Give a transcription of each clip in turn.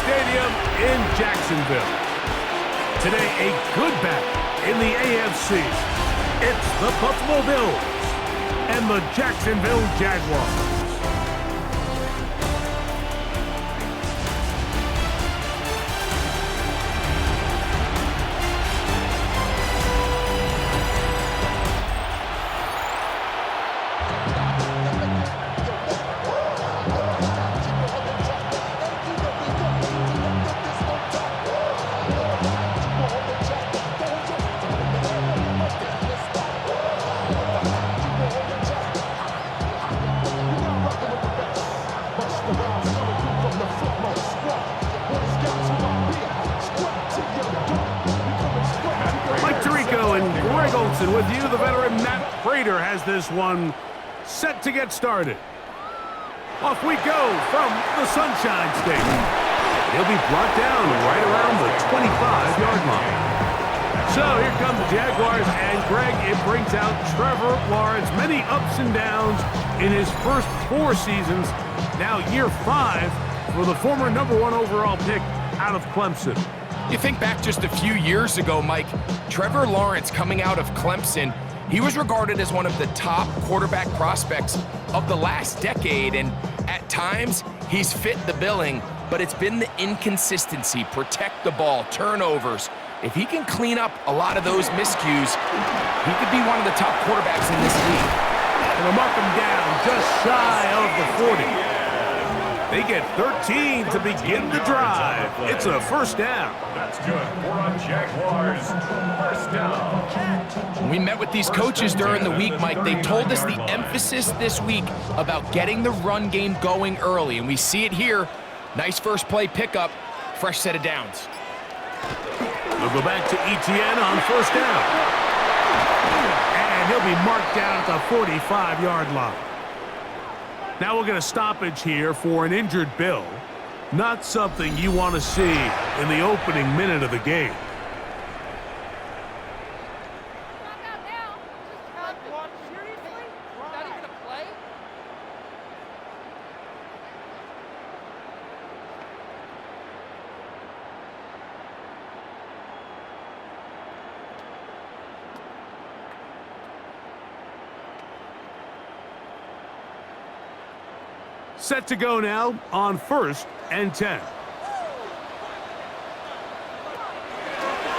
Stadium in Jacksonville. Today, a good battle in the AFC. It's the Buffalo Bills and the Jacksonville Jaguars. With you, the veteran Matt Prater has this one set to get started. Off we go from the Sunshine State. He'll be brought down right around the 25-yard line. So here come the Jaguars, and Greg, it brings out Trevor Lawrence. Many ups and downs in his first 4 seasons. Now year 5 for the former #1 overall pick out of Clemson. You think back just a few years ago, Mike, Trevor Lawrence coming out of Clemson, he was regarded as one of the top quarterback prospects of the last decade, and at times he's fit the billing, but it's been the inconsistency, protect the ball, turnovers. If he can clean up a lot of those miscues, he could be one of the top quarterbacks in this league. And they'll mark him down just shy of the 40. They get 13 to begin the drive. It's a first down. That's good for a Jaguars first down. When we met with these coaches during the week, Mike, they told us the emphasis this week about getting the run game going early, and we see it here. Nice first play pickup, fresh set of downs. They'll go back to Etienne on first down. And he'll be marked down at the 45-yard line. Now we'll get a stoppage here for an injured Bill. Not something you want to see in the opening minute of the game. Set to go now on 1st and 10.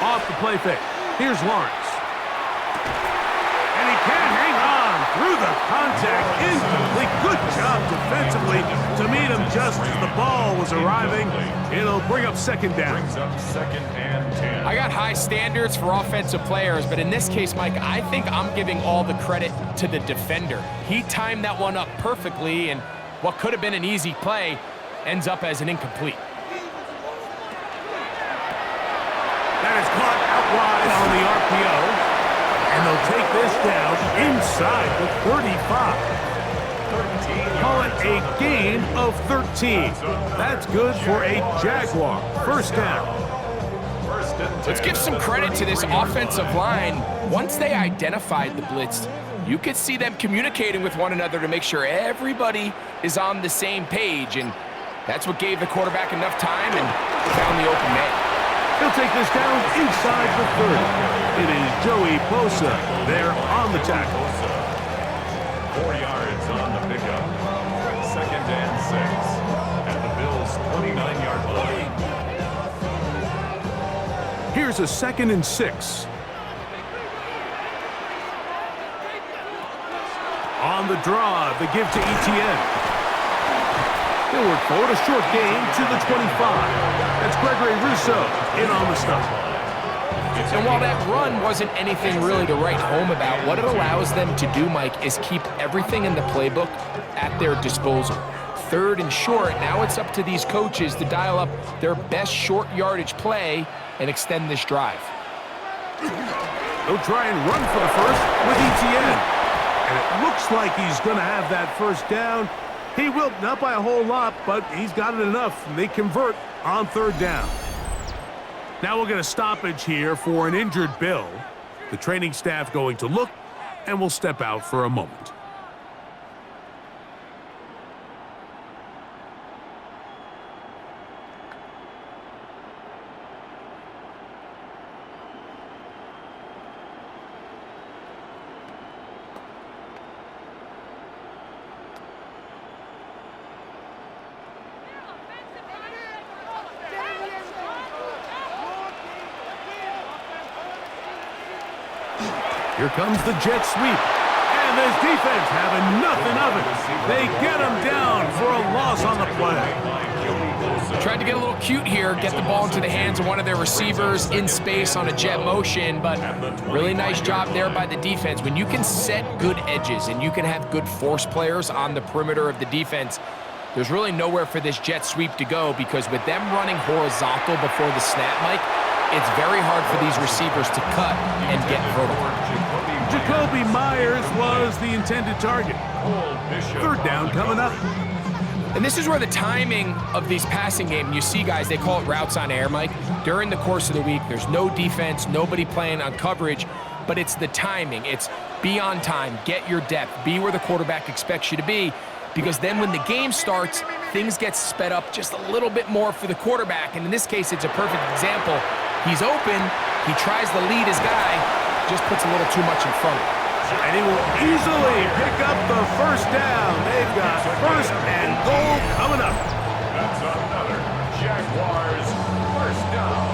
Off the play fake. Here's Lawrence. And he can't hang on through the contact. Incomplete. Good job defensively to meet him just as the ball was arriving. It'll bring up second down. Brings up 2nd and 10. I got high standards for offensive players, but in this case, Mike, I think I'm giving all the credit to the defender. He timed that one up perfectly, and what could have been an easy play ends up as an incomplete. That is caught out wide on the RPO. And they'll take this down inside the 35. Call it a gain of 13. That's good for a Jaguar. First down. Let's give some credit to this offensive line. Once they identified the blitz, you could see them communicating with one another to make sure everybody is on the same page, and that's what gave the quarterback enough time and found the open man. He'll take this down inside the 30. It is Joey Bosa there on the tackle. 4 yards on the pickup. 2nd and 6 at the Bills' 29-yard line. Here's a 2nd and 6. On the draw, the give to Etienne. He'll work forward, a short gain to the 25. That's Gregory Rousseau in on the stop. And while that run wasn't anything really to write home about, what it allows them to do, Mike, is keep everything in the playbook at their disposal. 3rd and short, now it's up to these coaches to dial up their best short yardage play and extend this drive. They'll try and run for the first with Etienne. And it looks like he's going to have that first down. He will, not by a whole lot, but he's got it enough. And they convert on 3rd down. Now we'll get a stoppage here for an injured Bill. The training staff going to look, and will step out for a moment. Here comes the jet sweep. And this defense having nothing of it. They get him down for a loss on the play. Tried to get a little cute here, get the ball into the hands of one of their receivers in space on a jet motion, but really nice job there by the defense. When you can set good edges and you can have good force players on the perimeter of the defense, there's really nowhere for this jet sweep to go, because with them running horizontal before the snap, Mike, it's very hard for these receivers to cut and get vertical. Jacoby Myers was the intended target. Third down coming up. And this is where the timing of these passing game, you see guys, they call it routes on air, Mike. During the course of the week, there's no defense, nobody playing on coverage, but it's the timing. It's be on time, get your depth, be where the quarterback expects you to be, because then when the game starts, things get sped up just a little bit more for the quarterback. And in this case, it's a perfect example. He's open, he tries to lead his guy, just puts a little too much in front of him. And he will easily pick up the first down. They've got first and goal coming up. That's another Jaguars first down.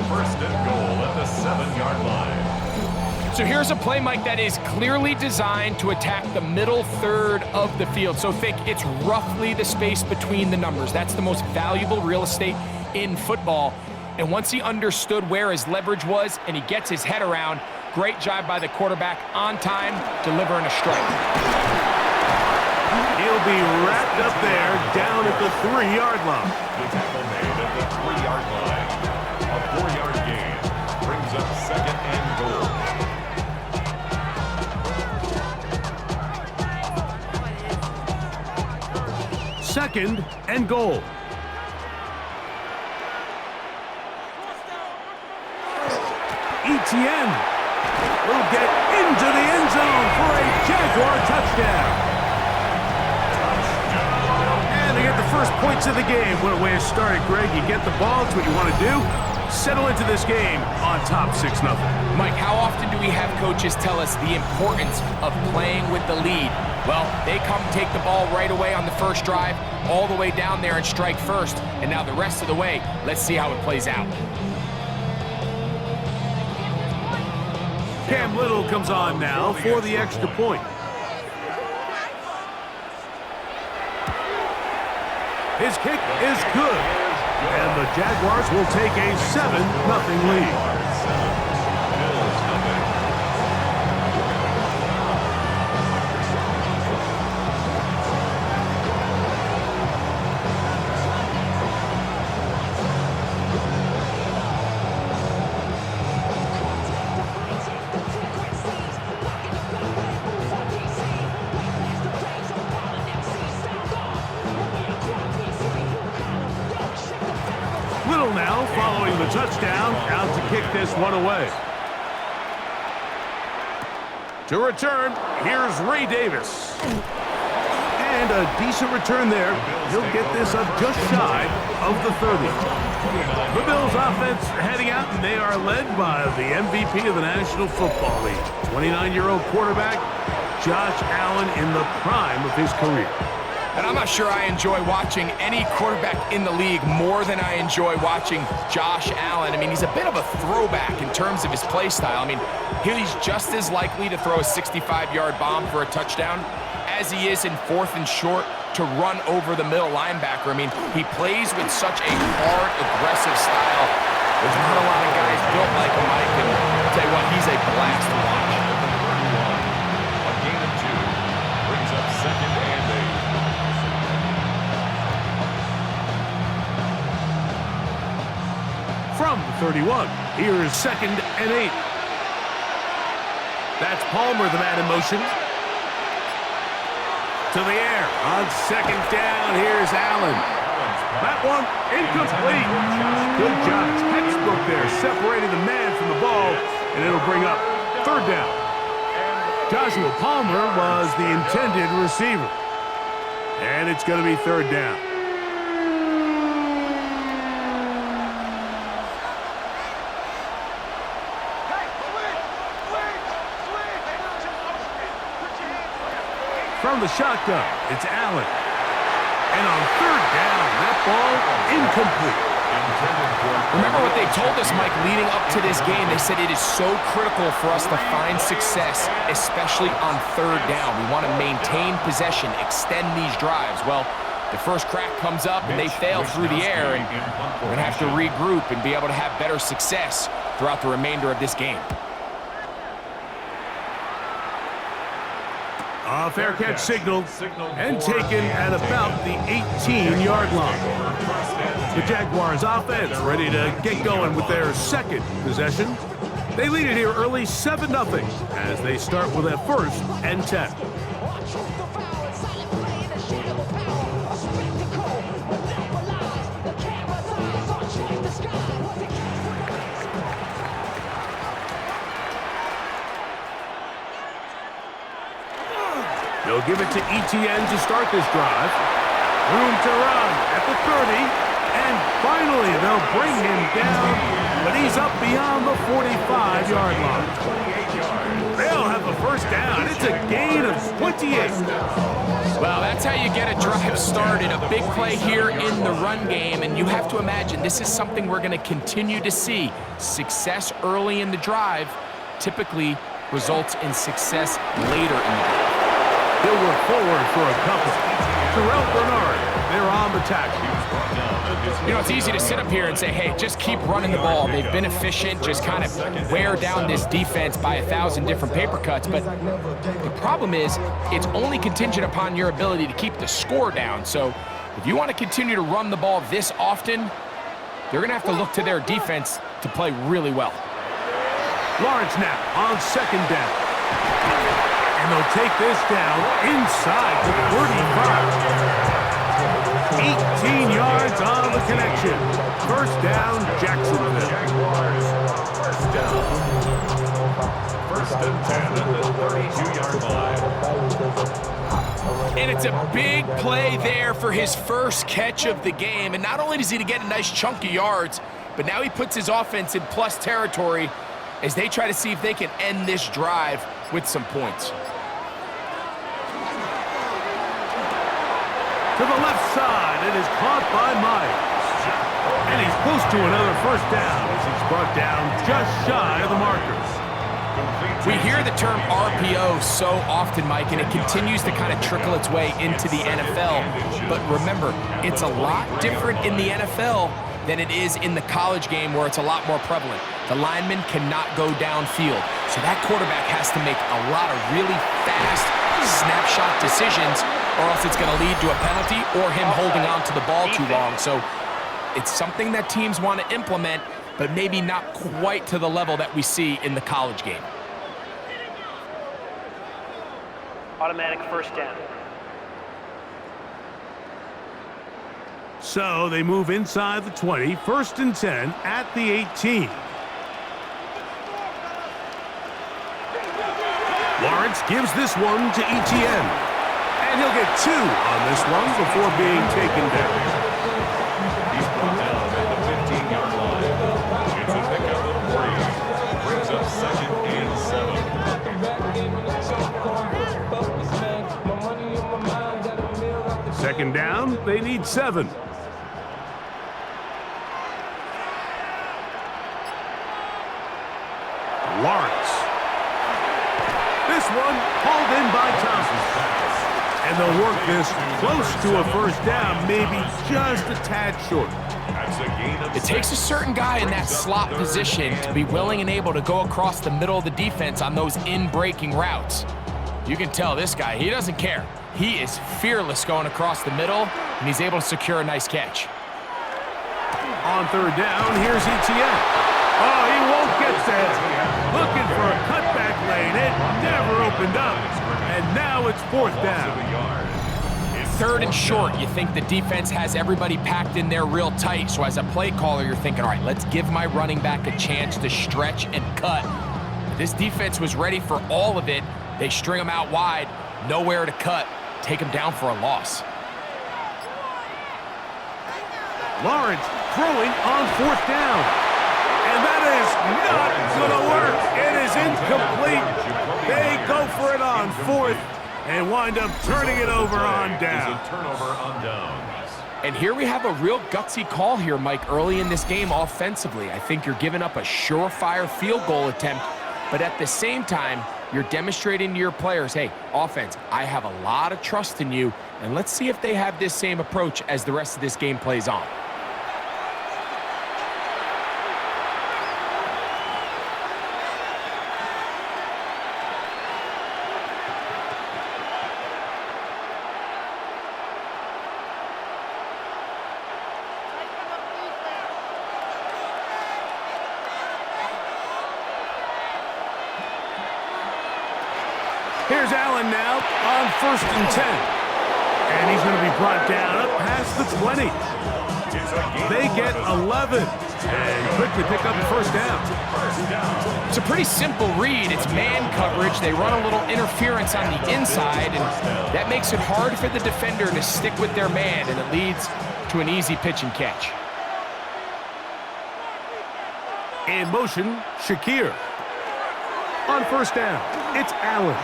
First and goal at the 7-yard line. So here's a play, Mike, that is clearly designed to attack the middle third of the field. So think it's roughly the space between the numbers. That's the most valuable real estate in football. And once he understood where his leverage was and he gets his head around, great job by the quarterback on time, delivering a strike. He'll be wrapped up there down at the 3-yard line. The tackle made at the 3-yard line. A 4-yard gain brings up second and goal. Second and goal. Etienne will get into the end zone for a Jaguar touchdown. And they get the first points of the game. What a way to start it, Greg. You get the ball, it's what you want to do. Settle into this game on top 6-0. Mike, how often do we have coaches tell us the importance of playing with the lead? Well, they come take the ball right away on the first drive, all the way down there and strike first. And now the rest of the way, let's see how it plays out. Cam Little comes on now for the extra point. His kick is good, and the Jaguars will take a 7-0 lead. Little now following the touchdown, out to kick this one away. To return, here's Ray Davis. And a decent return there. He'll get this up just shy of the 30. The Bills offense heading out, and they are led by the MVP of the National Football League, 29-year-old quarterback Josh Allen in the prime of his career. And I'm not sure I enjoy watching any quarterback in the league more than I enjoy watching Josh Allen. I mean, he's a bit of a throwback in terms of his play style. I mean, he's just as likely to throw a 65-yard bomb for a touchdown as he is in 4th and short to run over the middle linebacker. I mean, he plays with such a hard, aggressive style. There's not a lot of guys built like him, Mike, and I'll tell you what, he's a blast to watch. A gain of 2 brings up second and 8. From the 31, here's second and 8. That's Palmer, the man in motion. To the air on second down. Here's Allen. That one incomplete. Good job. Textbook there, separating the man from the ball, and it'll bring up third down. Joshua Palmer was the intended receiver. And it's going to be third down. From the shotgun, it's Allen. And on third down, that ball incomplete. Remember what they told us, Mike, leading up to this game. They said it is so critical for us to find success, especially on third down. We want to maintain possession, extend these drives. Well, the first crack comes up and they fail through the air, and we're going to have to regroup and be able to have better success throughout the remainder of this game. A fair catch signaled and taken at about the 18-yard line. The Jaguars offense ready to get going with their second possession. They lead it here early 7-0 as they start with a 1st and 10. They'll give it to Etienne to start this drive. Room to run at the 30. And finally, they'll bring him down, but he's up beyond the 45-yard line. They'll have a 1st down. It's a gain of 28. Well, that's how you get a drive started. A big play here in the run game, and you have to imagine this is something we're going to continue to see. Success early in the drive typically results in success later in the drive. He'll work forward for a couple. Terrell Bernard, they're on the tackle. You know, it's easy to sit up here and say, hey, just keep running the ball. They've been efficient, just kind of wear down this defense by 1,000 different paper cuts. But the problem is it's only contingent upon your ability to keep the score down. So if you want to continue to run the ball this often, they're going to have to look to their defense to play really well. Lawrence now on 2nd down. And they'll take this down inside the 35. 18 yards on the connection. 1st down, Jacksonville. Jaguars, 1st down. 1st and 10 at the 32-yard line. And it's a big play there for his first catch of the game. And not only does he get a nice chunk of yards, but now he puts his offense in plus territory as they try to see if they can end this drive with some points. To the left side, it is caught by Myers. And he's close to another 1st down as he's brought down just shy of the markers. We hear the term RPO so often, Mike, and it continues to kind of trickle its way into the NFL. But remember, it's a lot different in the NFL than it is in the college game where it's a lot more prevalent. The lineman cannot go downfield, so that quarterback has to make a lot of really fast snapshot decisions, or else it's going to lead to a penalty or him holding on to the ball too long. So it's something that teams want to implement, but maybe not quite to the level that we see in the college game. Automatic 1st down. So they move inside the 20, 1st and 10 at the 18. Lawrence gives this one to Etienne. And he'll get 2 on this one before being taken down. He's brought down at the 15-yard line. It's a pickup of 3. Brings up 2nd and 7. 2nd down, they need 7. Lawrence. This one hauled in by Thompson. And they'll work this close to a 1st down, maybe just a tad short. It takes a certain guy in that slot position to be willing and able to go across the middle of the defense on those in-breaking routes. You can tell this guy, he doesn't care. He is fearless going across the middle, and he's able to secure a nice catch. On 3rd down, here's Etienne. Oh, he won't get there. Looking for a cutback lane. It never opened up. And now it's 4th down. 3rd and short. You think the defense has everybody packed in there real tight. So as a play caller, you're thinking, all right, let's give my running back a chance to stretch and cut. This defense was ready for all of it. They string them out wide, nowhere to cut, take them down for a loss. Lawrence throwing on 4th down. And that is not going to work. It is incomplete. They go for it on 4th and wind up turning it over on down. Turnover on downs. And here we have a real gutsy call here, Mike, early in this game offensively. I think you're giving up a surefire field goal attempt, but at the same time, you're demonstrating to your players, hey, offense, I have a lot of trust in you, and let's see if they have this same approach as the rest of this game plays on. Here's Allen now on 1st and 10. And he's going to be brought down up past the 20. They get 11 and quickly pick up the first down. It's a pretty simple read. It's man coverage. They run a little interference on the inside, and that makes it hard for the defender to stick with their man, and it leads to an easy pitch and catch. In motion, Shakir. On 1st down, it's Allen.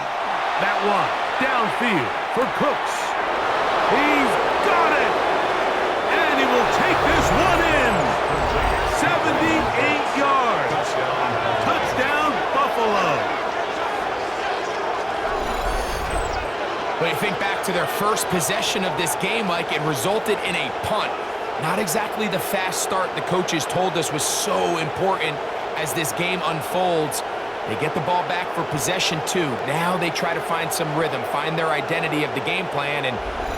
That one downfield for Cooks. He's got it! And he will take this one in. 78 yards. Touchdown, Buffalo. When you think back to their first possession of this game, Mike, it resulted in a punt. Not exactly the fast start the coaches told us was so important as this game unfolds. They get the ball back for possession 2. Now they try to find some rhythm, find their identity of the game plan, and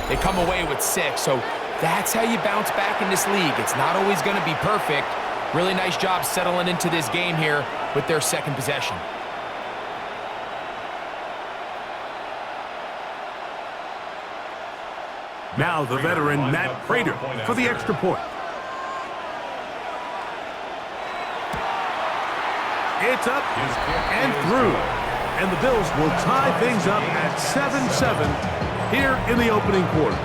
they come away with 6. So that's how you bounce back in this league. It's not always going to be perfect. Really nice job settling into this game here with their second possession. Now the veteran Matt Prater for the extra point. It's up and through. And the Bills will tie things up at 7-7 here in the opening quarter.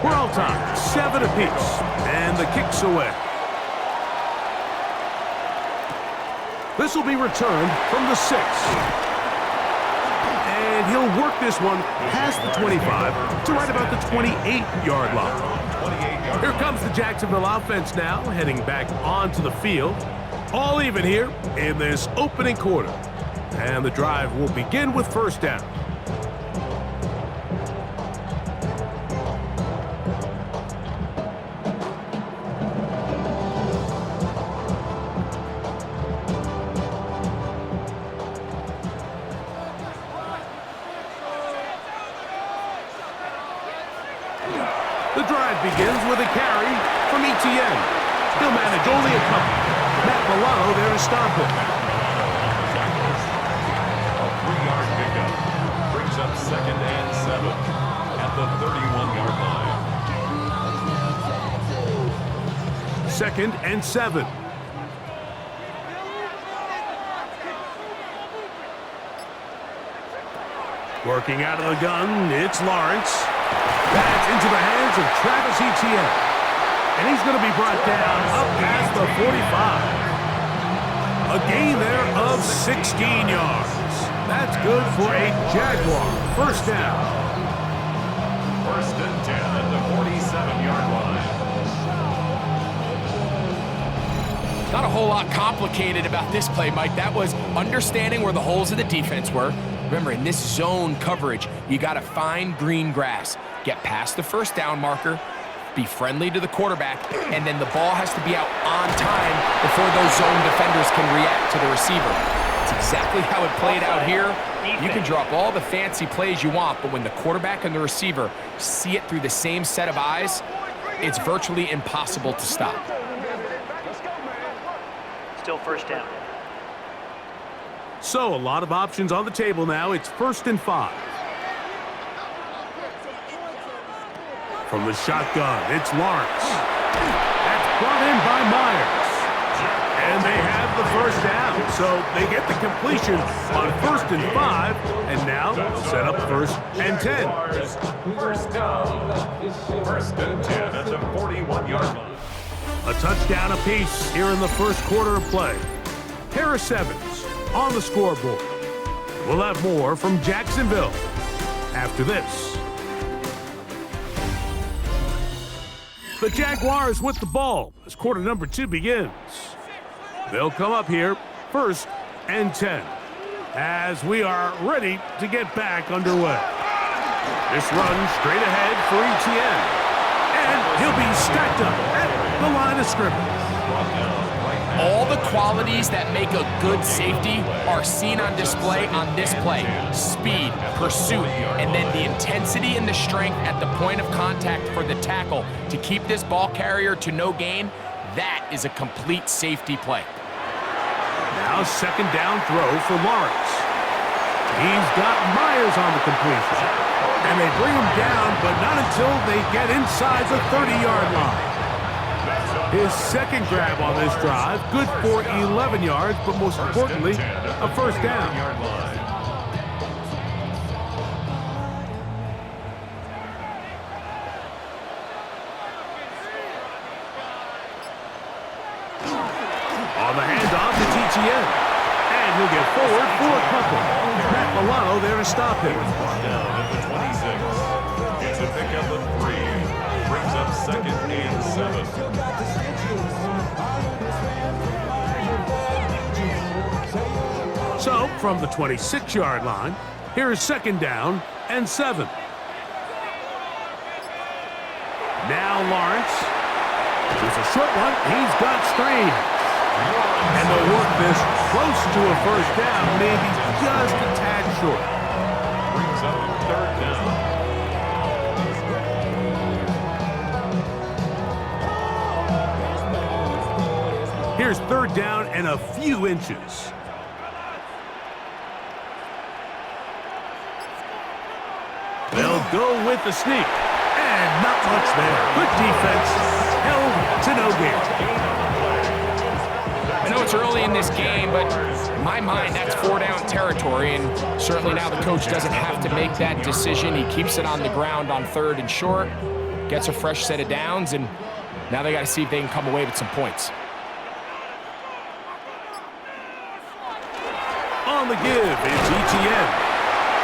We're all time, 7 apiece, and the kick's away. This will be returned from the 6. And he'll work this one past the 25 to right about the 28-yard line. Here comes the Jacksonville offense now, heading back onto the field. All even here in this opening quarter. And the drive will begin with 1st down. The drive begins with a carry from Etienne. He'll manage only a couple. Matt Milano there to stop it. A 3-yard pickup brings up 2nd and 7 at the 31-yard line. 2nd and 7. Working out of the gun, it's Lawrence. That's into the hands of Travis Etienne. And he's going to be brought down up past the 45. A gain there of 16 yards. That's good for a Jaguar. 1st down. 1st and 10 at the 47-yard line. Not a whole lot complicated about this play, Mike. That was understanding where the holes of the defense were. Remember, in this zone coverage, you got to find green grass. Get past the 1st down marker, be friendly to the quarterback, and then the ball has to be out on time before those zone defenders can react to the receiver. It's exactly how it played out here. You can drop all the fancy plays you want, but when the quarterback and the receiver see it through the same set of eyes, it's virtually impossible to stop. Still 1st down. So a lot of options on the table now. It's 1st and 5. From the shotgun, it's Lawrence. That's brought in by Myers. And they have the first down, so they get the completion on 1st and 5, and now they'll set up 1st and 10. First down. 1st and 10 at the 41-yard line. A touchdown apiece here in the first quarter of play. Harris Evans on the scoreboard. We'll have more from Jacksonville after this. The Jaguars with the ball as quarter number 2 begins. They'll come up here 1st and 10 as we are ready to get back underway. This run straight ahead for ETN. And he'll be stacked up at the line of scrimmage. All the qualities that make a good safety are seen on display on this play. Speed, pursuit, and then the intensity and the strength at the point of contact for the tackle to keep this ball carrier to no gain. That is a complete safety play. Now 2nd down throw for Lawrence. He's got Myers on the completion. And they bring him down, but not until they get inside the 30-yard line. His 2nd grab on this drive, good for 11 yards, but most importantly, a 1st down. On the handoff to TTN. And he'll get forward for a couple. Matt Milano there to stop him. Down at the 26. It's a pickup of 3. Brings up 2nd and 7. So, from the 26-yard line, here's 2nd down and 7. Now Lawrence. There's a short one. He's got Strain. And they'll work this close to a 1st down, maybe just a tad short. Brings up 3rd down. Here's 3rd down and a few inches. They'll go with the sneak. And not much there. Good defense. Held to no gain. I know it's early in this game, but in my mind, that's 4-down territory, and certainly now the coach doesn't have to make that decision. He keeps it on the ground on 3rd and short, gets a fresh set of downs, and now they got to see if they can come away with some points. On the give, it's ETN.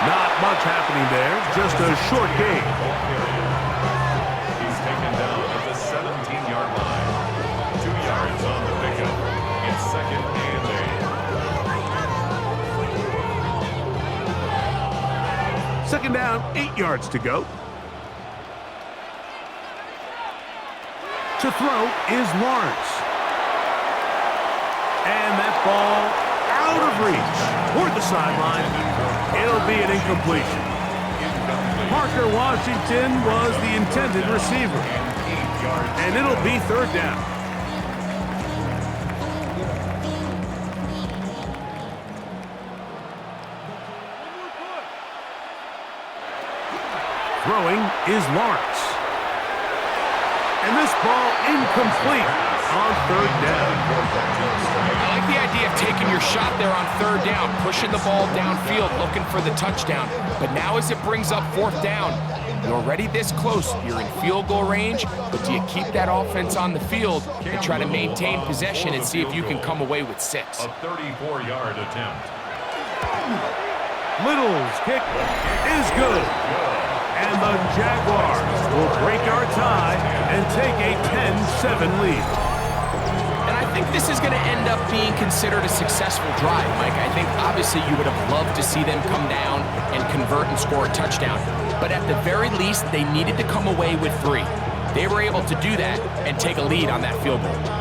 Not much happening there, just a short gain. He's taken down at the 17-yard line. 2 yards on the pickup. It's 2nd and 8. 2nd down, 8 yards to go. To throw is Lawrence. And that ball out of reach toward the sideline. It'll be an incompletion. Parker Washington was the intended receiver. And it'll be 3rd down. Throwing is Lawrence. And this ball incomplete on 3rd down. I like the idea of taking your shot there on 3rd down, pushing the ball downfield, looking for the touchdown. But now as it brings up 4th down, you're already this close. You're in field goal range, but do you keep that offense on the field and try to maintain possession and see if you can come away with 6? A 34-yard attempt. Little's kick is good. And the Jaguars will break our tie and take a 10-7 lead. And I think this is going to end up being considered a successful drive, Mike. I think obviously you would have loved to see them come down and convert and score a touchdown. But at the very least, they needed to come away with 3. They were able to do that and take a lead on that field goal.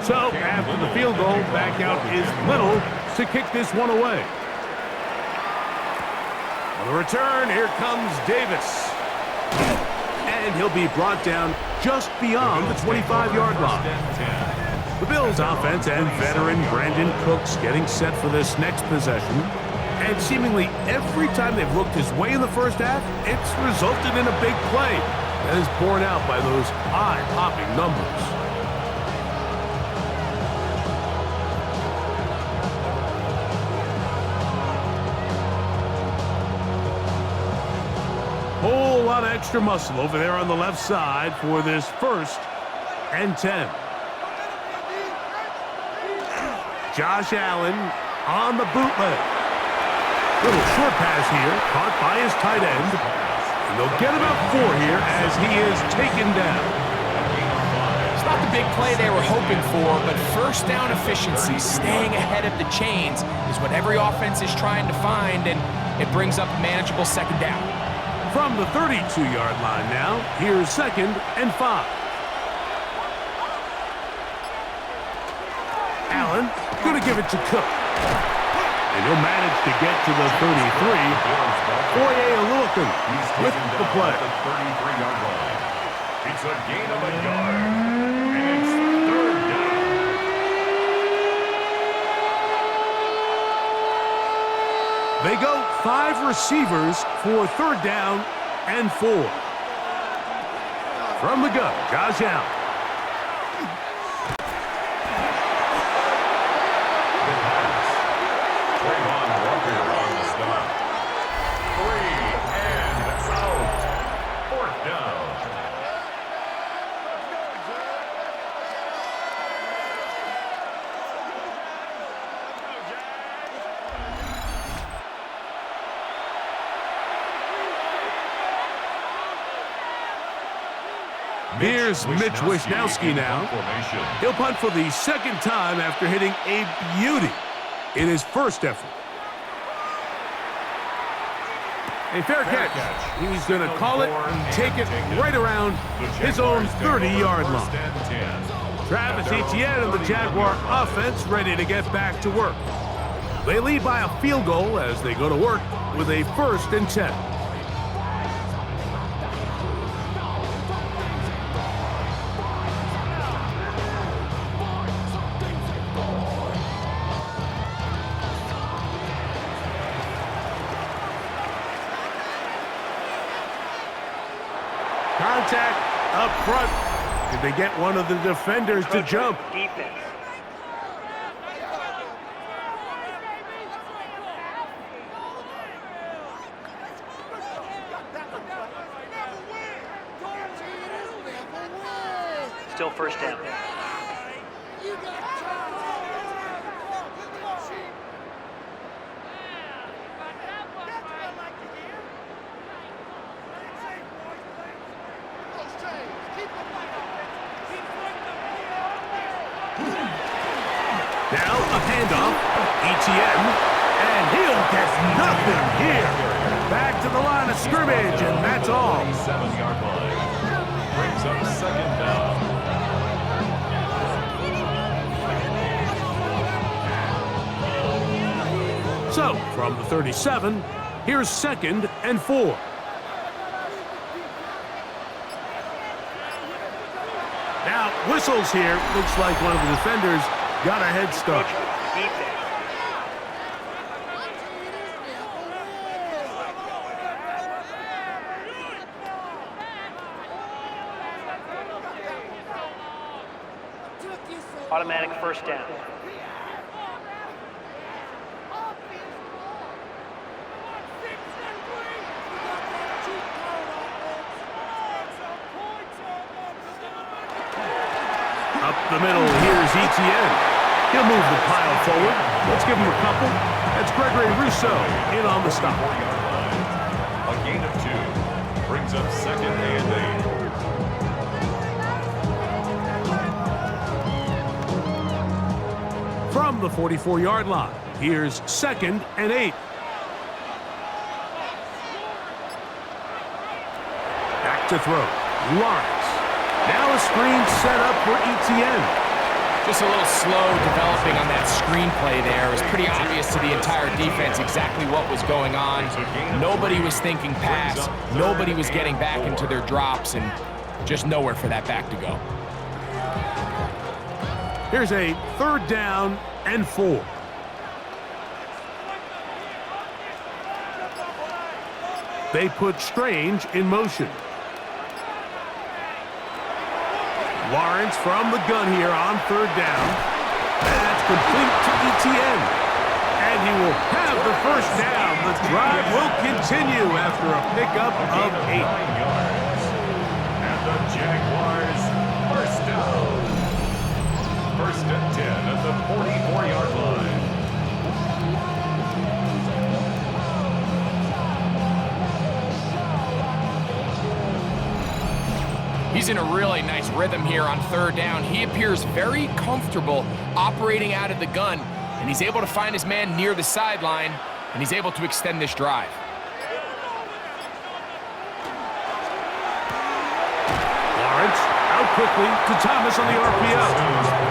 So, after the field goal, back out is Little to kick this one away. On the return, here comes Davis. And he'll be brought down just beyond the 25-yard line. The Bills offense and veteran Brandon Cooks getting set for this next possession. And seemingly every time they've looked his way in the first half, it's resulted in a big play that is borne out by those eye-popping numbers. Whole lot of extra muscle over there on the left side for this 1st and 10. Josh Allen on the bootleg. Little short pass here, caught by his tight end. And they'll get about 4 here as he is taken down. It's not the big play they were hoping for, but first down efficiency, staying ahead of the chains, is what every offense is trying to find, and it brings up a manageable 2nd down. From the 32-yard line now, here's 2nd and 5. Allen going to give it to Cook. And he'll manage to get to the 33. Oyelulukin with the play. 33-yard line. It's a gain of a yard. And it's 3rd down. They go 5 receivers for 3rd down and 4. From the gun, Josh Allen. Here's Mitch Wisnowski now. He'll punt for the 2nd time after hitting a beauty in his first effort. A fair catch. He's going to call it and take it right around his own 30-yard line. Travis Etienne and the Jaguar offense ready to get back to work. They lead by a field goal as they go to work with a 1st and 10. Contact up front. Did they get one of the defenders to jump? Defense. Still 1st down. Now a handoff, Etienne, and he'll get nothing here. Back to the line of scrimmage, and that's all. 7-yard line. Brings up 2nd down. So, from the 37, here's 2nd and 4. Now, whistles here. Looks like one of the defenders got a head start. Defense. Automatic 1st down. Up the middle, here's Etienne. He'll move the pile forward. Let's give him a couple. That's Gregory Rousseau in on the stop. 4-yard line. A gain of 2. Brings up 2nd and 8. From the 44-yard line, here's 2nd and 8. Back to throw. Lawrence. Now a screen set up for Etienne. Just a little slow developing on that screenplay there. It was pretty obvious to the entire defense exactly what was going on. Nobody was thinking pass. Nobody was getting back into their drops, and just nowhere for that back to go. Here's a 3rd down and 4. They put Strange in motion. Lawrence from the gun here on 3rd down. That's complete to ETN. And he will have the 1st down. The drive will continue after a pickup of 8. 9 yards. And the Jaguars, 1st down. 1st and 10 at the 44-yard line. He's in a really nice rhythm here on 3rd down. He appears very comfortable operating out of the gun, and he's able to find his man near the sideline, and he's able to extend this drive. Lawrence out quickly to Thomas on the RPO.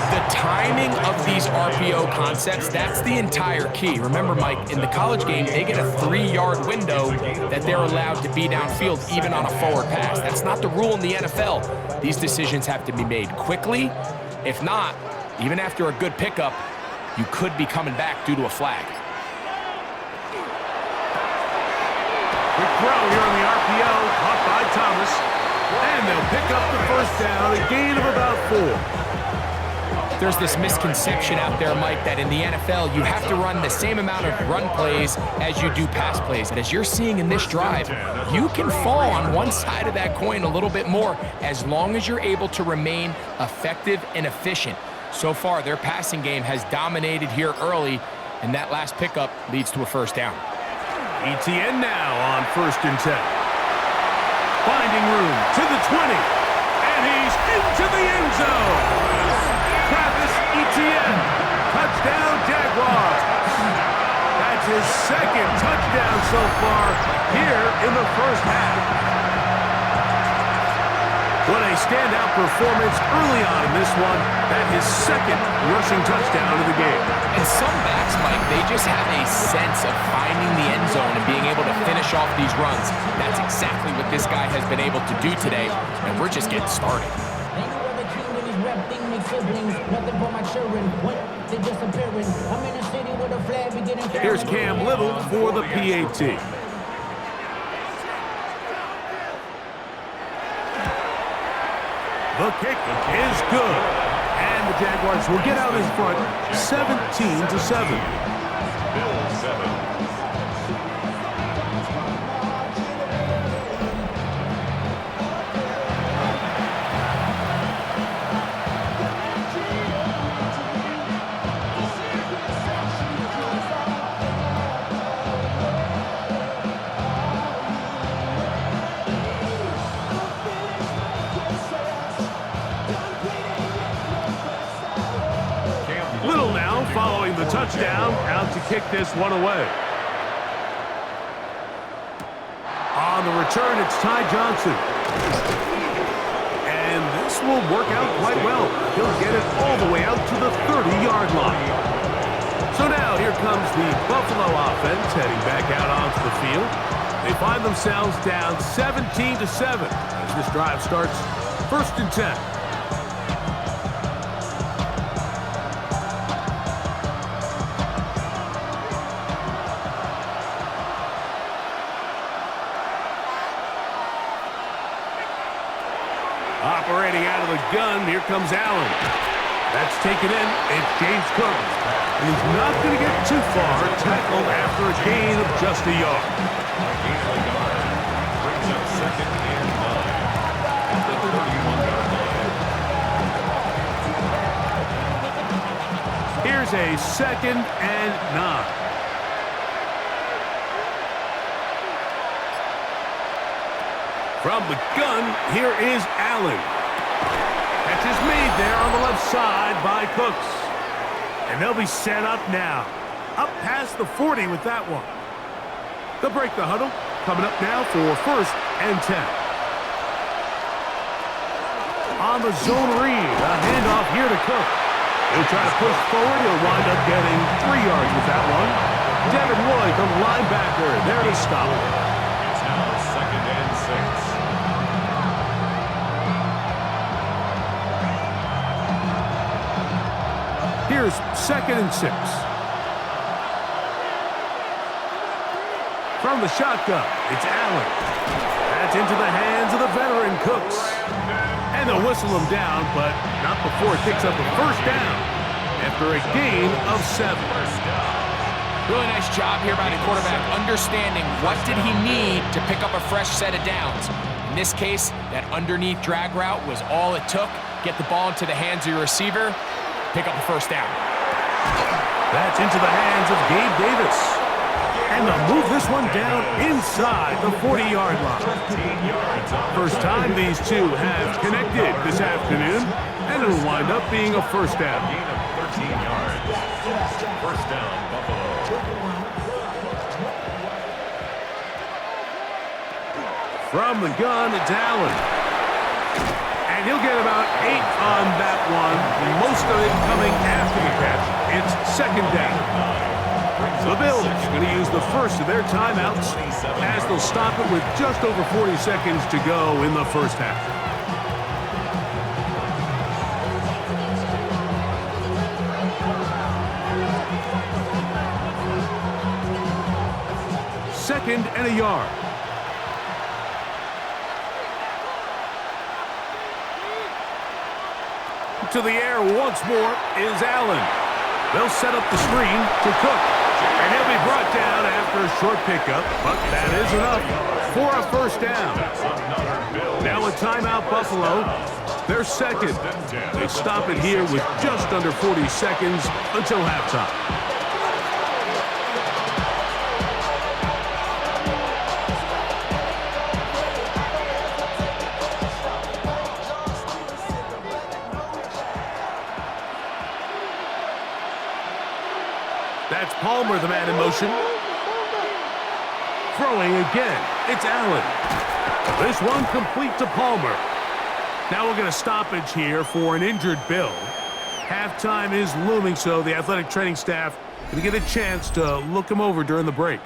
The timing of these RPO concepts, that's the entire key. Remember, Mike, in the college game, they get a 3-yard window that they're allowed to be downfield, even on a forward pass. That's not the rule in the NFL. These decisions have to be made quickly. If not, even after a good pickup, you could be coming back due to a flag. Quick throw here on the RPO, caught by Thomas. And they'll pick up the 1st down, a gain of about 4. There's this misconception out there, Mike, that in the NFL, you have to run the same amount of run plays as you do pass plays. And as you're seeing in this drive, you can fall on one side of that coin a little bit more as long as you're able to remain effective and efficient. So far, their passing game has dominated here early, and that last pickup leads to a 1st down. ETN now on 1st and 10. Finding room to the 20. And he's into the end zone. ETN, touchdown Jaguars. That's his 2nd touchdown so far here in the 1st half. What a standout performance early on in this one. That his 2nd rushing touchdown of the game. And some backs, Mike, they just have a sense of finding the end zone and being able to finish off these runs. That's exactly what this guy has been able to do today, and we're just getting started. Here's Cam Little for the PAT. The kick is good. And the Jaguars will get out in front 17-7. Bills 7. Following the touchdown, out to kick this one away. On the return, it's Ty Johnson. And this will work out quite well. He'll get it all the way out to the 30-yard line. So now here comes the Buffalo offense heading back out onto the field. They find themselves down 17-7 as this drive starts 1st and 10. Operating out of the gun, here comes Allen. That's taken in. It's James Cook. And he's not going to get too far, tackled after a gain of just a yard. Brings up 2nd and 9 at the 31-yard line. Here's a 2nd and 9. From the gun, here is Allen. Catch is made there on the left side by Cooks. And they'll be set up now. Up past the 40 with that one. They'll break the huddle. Coming up now for 1st and 10. On the zone read, a handoff here to Cook. He'll try to push forward. He'll wind up getting 3 yards with that one. Devin Lloyd, the linebacker, there to stop. It's now 2nd and 6. 2nd and 6. From the shotgun, it's Allen. That's into the hands of the veteran Cooks. And they'll whistle him down, but not before it picks up a first down after a gain of 7. Really nice job here by the quarterback, understanding what did he need to pick up a fresh set of downs. In this case, that underneath drag route was all it took. Get the ball into the hands of your receiver, pick up the first down. That's into the hands of Gabe Davis. And they'll move this one down inside the 40-yard line. First time these two have connected this afternoon, and it'll wind up being a first down. Gain of 13 yards. First down, Buffalo. From the gun, it's Allen. And he'll get about 8 on that one, most of it coming after the catch. It's 2nd down. The Bills going to use the first of their timeouts as they'll stop it with just over 40 seconds to go in the first half. Second and a yard. To the air once more is Allen. They'll set up the screen to Cook. And he'll be brought down after a short pickup, but that is enough for a first down. Now a timeout, Buffalo. They're second. They stop it here with just under 40 seconds until halftime. That's Palmer, the man in motion. Throwing again. It's Allen. This one complete to Palmer. Now we're going to stoppage here for an injured Bill. Halftime is looming, so the athletic training staff going to get a chance to look him over during the break.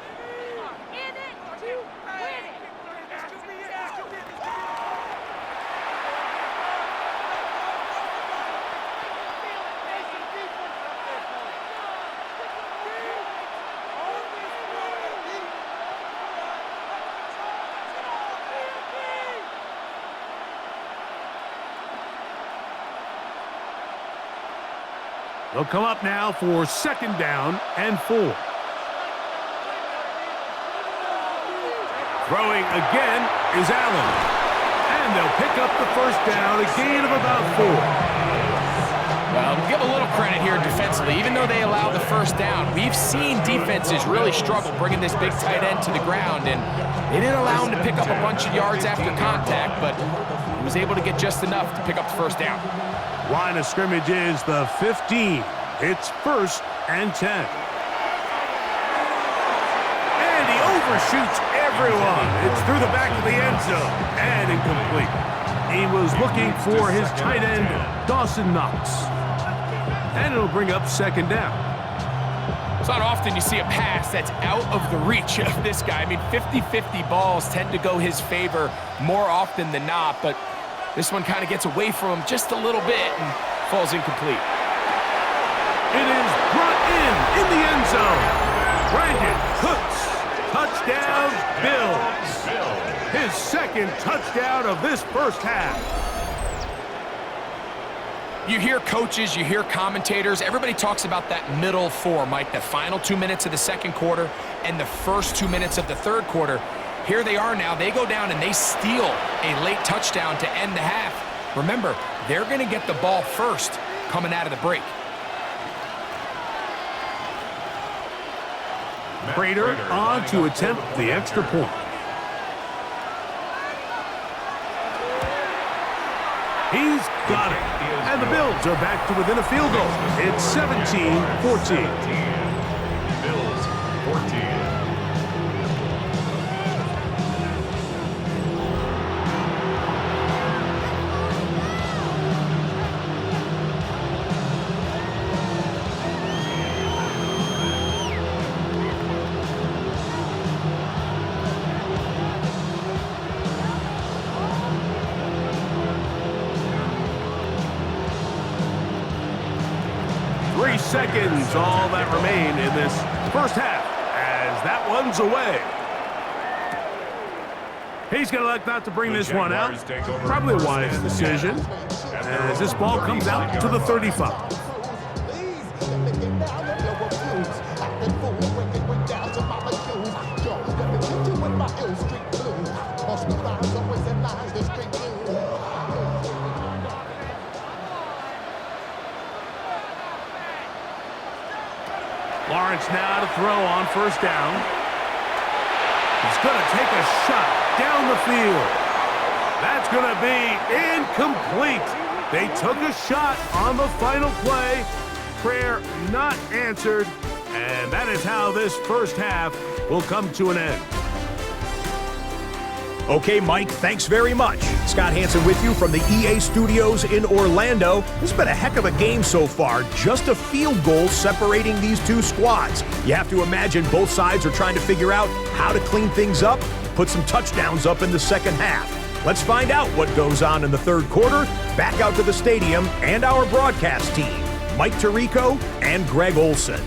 They'll come up now for 2nd down and 4. Throwing again is Allen. And they'll pick up the first down, a gain of about 4. Well, give a little credit here defensively. Even though they allowed the first down, we've seen defenses really struggle bringing this big tight end to the ground, and they didn't allow him to pick up a bunch of yards after contact, but he was able to get just enough to pick up the first down. Line of scrimmage is the 15. It's 1st and 10. And he overshoots everyone. It's through the back of the end zone and incomplete. He was looking for his tight end, Dawson Knox. And it'll bring up 2nd down. It's not often you see a pass that's out of the reach of this guy. I mean, 50-50 balls tend to go his favor more often than not, but this one kind of gets away from him just a little bit and falls incomplete. It is brought in the end zone. Brandon Cooks, touchdown Bills. His 2nd touchdown of this first half. You hear coaches, you hear commentators, everybody talks about that middle 4, Mike, the final 2 minutes of the 2nd quarter and the first 2 minutes of the 3rd quarter. Here they are now. They go down and they steal a late touchdown to end the half. Remember, they're going to get the ball first coming out of the break. Prater on to attempt the extra point. He's got it. And the Bills are back to within a field goal. It's 17-14. Bills 14. seconds, all that remain in this first half, as that one's away. He's going to elect not to bring this one out. Probably a wise decision, as this ball comes out to the 35. Lawrence now to throw on first down. He's going to take a shot down the field. That's going to be incomplete. They took a shot on the final play. Prayer not answered. And that is how this first half will come to an end. Okay, Mike, thanks very much. Scott Hansen with you from the EA Studios in Orlando. This has been a heck of a game so far. Just a field goal separating these two squads. You have to imagine both sides are trying to figure out how to clean things up, put some touchdowns up in the second half. Let's find out what goes on in the third quarter. Back out to the stadium and our broadcast team, Mike Tirico and Greg Olson.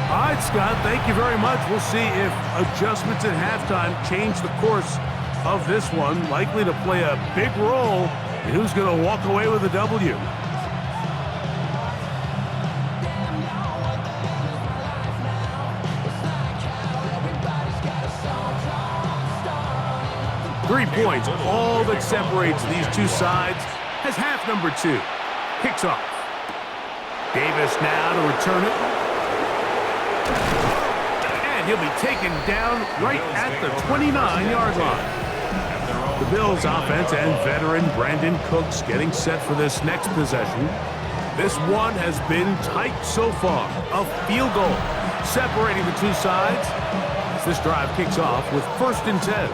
All right, Scott, thank you very much. We'll see if adjustments at halftime change the course of this one. Likely to play a big role in who's going to walk away with a W. Three points, all that separates these two sides, as half number two kicks off. Davis now to return it. And he'll be taken down right at the 29-yard line. The Bills offense and veteran Brandon Cooks getting set for this next possession. This one has been tight so far. A field goal separating the two sides as this drive kicks off with 1st and 10.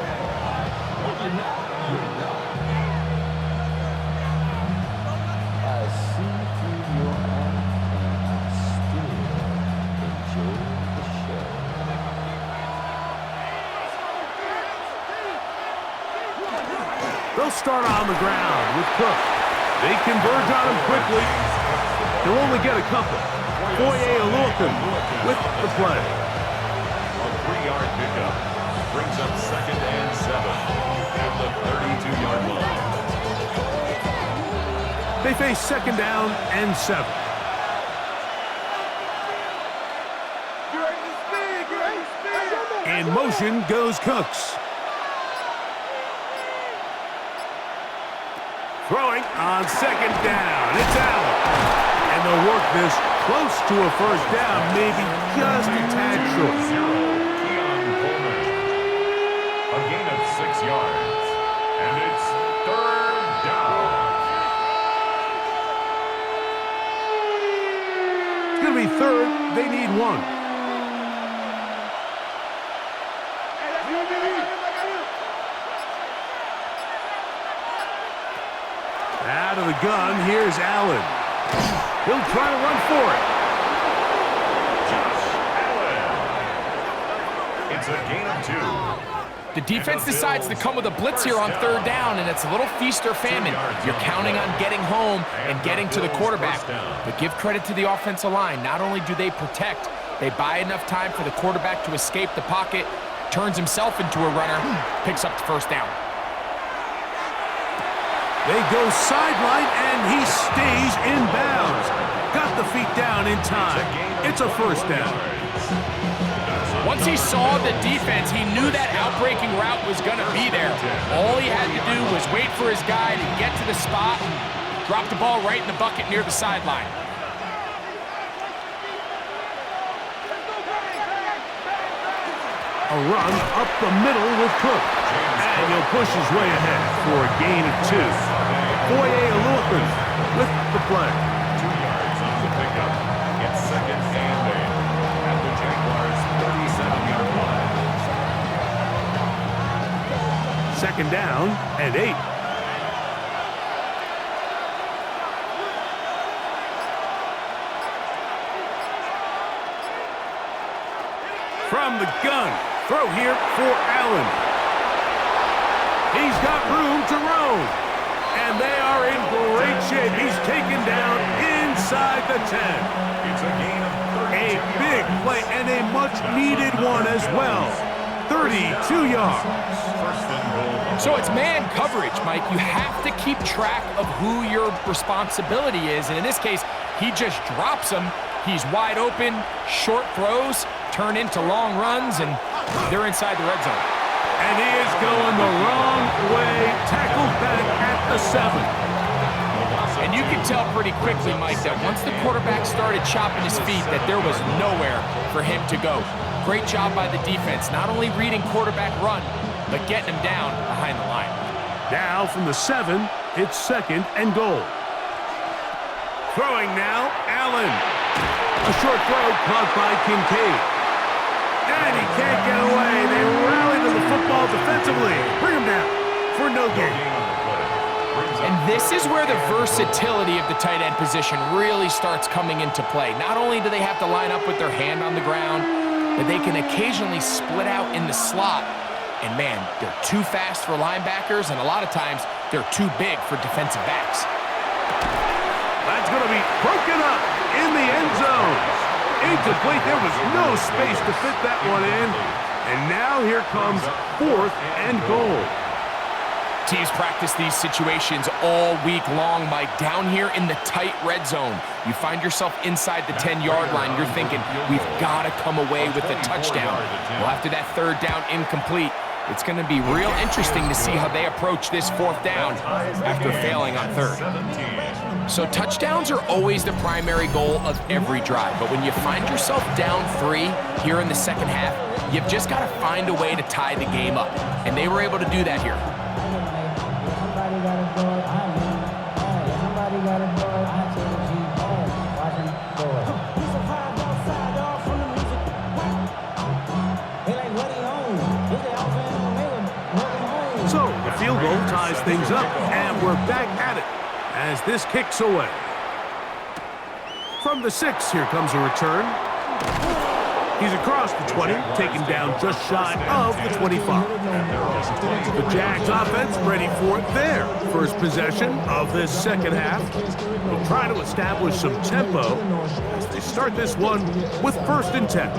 They'll start on the ground with Cook. They converge on him quickly. He'll only get a couple. Aluakum with the play. A 3-yard pickup brings up 2nd and 7 at the 32-yard line. They face 2nd down and 7. In motion goes Cooks. Throwing on 2nd down. It's Allen. And they'll work this close to a 1st down, maybe just a tad short. A gain of 6 yards. And it's 3rd down. It's going to be 3rd. They need 1. Out of the gun, here's Allen. He'll try to run for it. Josh Allen. It's a gain of 2. The defense decides to come with a blitz here on 3rd down, and it's a little feast or famine. You're counting on getting home and getting to the quarterback. But give credit to the offensive line. Not only do they protect, they buy enough time for the quarterback to escape the pocket, turns himself into a runner, picks up the 1st down. They go sideline, and he stays in bounds. Got the feet down in time. It's a 1st down. Once he saw the defense, he knew that outbreaking route was going to be there. All he had to do was wait for his guy to get to the spot, drop the ball right in the bucket near the sideline. A run up the middle with Cook. And he'll push his way ahead for a gain of 2. Aluakum with the play. 2 yards on the pickup. It's 2nd and 8 at the Jaguars' 37-yard line. 2nd down and 8. from the gun. Throw here for Allen. He's got room to roam. And they are in great shape. He's taken down inside the 10. It's a gain of 32 A big play and a much-needed one as well. 32 yards. First and goal. So it's man coverage, Mike. You have to keep track of who your responsibility is. And in this case, he just drops him. He's wide open, short throws, turn into long runs, and they're inside the red zone. And he is going the wrong way. Tackled back at the 7. And you can tell pretty quickly, Mike, that once the quarterback started chopping his feet, that there was nowhere for him to go. Great job by the defense, not only reading quarterback run, but getting him down behind the line. Now from the 7, it's 2nd and goal. Throwing now, Allen. A short throw caught by Kincaid. And he can't get away. They rally to the football defensively. Bring him down for no gain. And this is where the versatility of the tight end position really starts coming into play. Not only do they have to line up with their hand on the ground, but they can occasionally split out in the slot. And man, they're too fast for linebackers, and a lot of times they're too big for defensive backs. That's going to be broken up in the end zone. Incomplete. There was no space to fit that one in. And now here comes 4th and goal. Teams practice these situations all week long, Mike. Down here in the tight red zone, you find yourself inside the 10-yard line. You're thinking, we've got to come away with a touchdown. Well, after that 3rd down incomplete, it's going to be real interesting to see how they approach this 4th down after failing on 3rd. So touchdowns are always the primary goal of every drive. But when you find yourself down 3 here in the second half, you've just got to find a way to tie the game up. And they were able to do that here. So the field goal ties things up, and we're back at it as this kicks away. From the 6, here comes a return. He's across the 20, taken down just shy of the 25. The Jags offense ready for their first possession of this second half. They'll try to establish some tempo as they start this one with 1st and 10.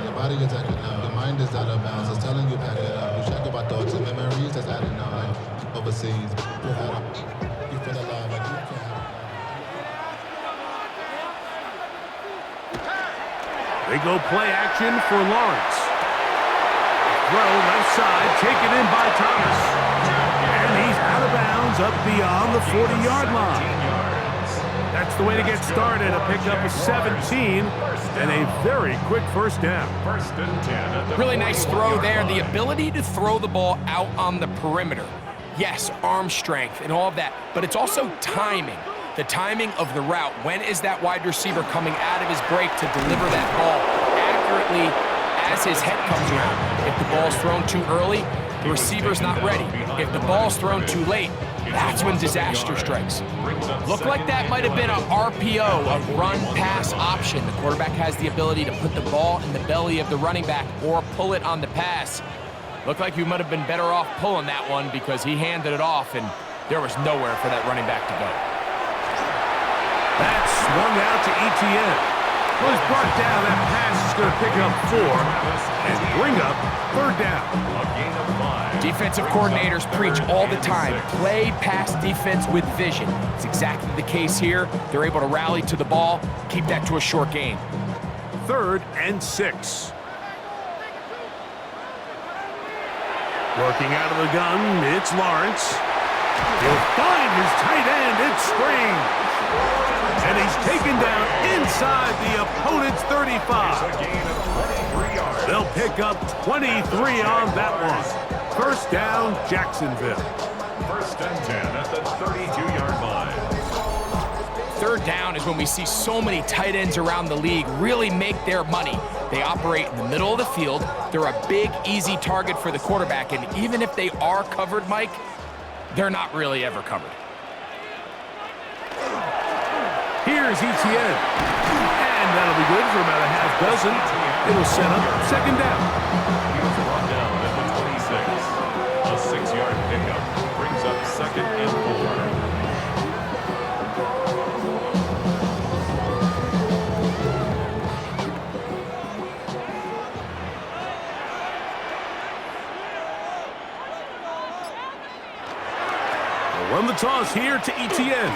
Your body is acting up. Your mind is out of bounds. It's telling you pack it up. You check about thoughts and memories that's adding up. Like overseas, you feel alive. Like you can't. They go play action for Lawrence. Throw left side, taken in by Thomas. And he's out of bounds up beyond the 40-yard line. That's the way to get started. A pickup of 17 and a very quick 1st down. 1st and 10. Really nice throw there. The ability to throw the ball out on the perimeter. Yes, arm strength and all of that, but it's also timing. The timing of the route. When is that wide receiver coming out of his break to deliver that ball accurately as his head comes around? If the ball's thrown too early, the receiver's not ready. If the ball's thrown too late, that's when disaster strikes. Looked like that might have been a RPO, a run-pass option. The quarterback has the ability to put the ball in the belly of the running back or pull it on the pass. Looked like you might have been better off pulling that one because he handed it off and there was nowhere for that running back to go. That's swung out to Etienne. Well, he's brought down. That pass is going to pick up 4 and bring up 3rd down. A gain of 5. Defensive coordinators preach all the time, play pass defense with vision. It's exactly the case here. They're able to rally to the ball, keep that to a short gain. 3rd and 6. Working out of the gun, it's Lawrence. He'll find his tight end. It's Strange. And he's taken down inside the opponent's 35. They'll pick up 23 on that one. 1st down, Jacksonville. 1st and 10 at the 32-yard line. 3rd down is when we see so many tight ends around the league really make their money. They operate in the middle of the field. They're a big, easy target for the quarterback. And even if they are covered, Mike, they're not really ever covered. Here's Here's Etienne. And that'll be good for about a half dozen. It'll set up second down. He was brought down at the 26. A 6-yard pickup brings up second and 4. Run the toss here to Etienne.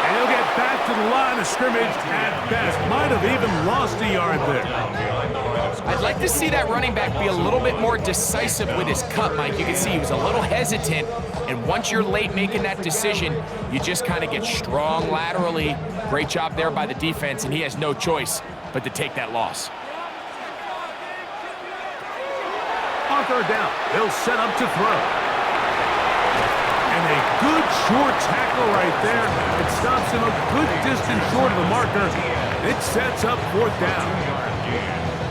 And he'll get back to the line of scrimmage at best. Might have even lost a yard there. I'd like to see that running back be a little bit more decisive with his cut, Mike. You can see he was a little hesitant, and once you're late making that decision, you just kind of get strong laterally. Great job there by the defense, and he has no choice but to take that loss. On third down, they'll set up to throw. And a good short tackle right there. It stops him a good distance short of the marker. It sets up fourth down.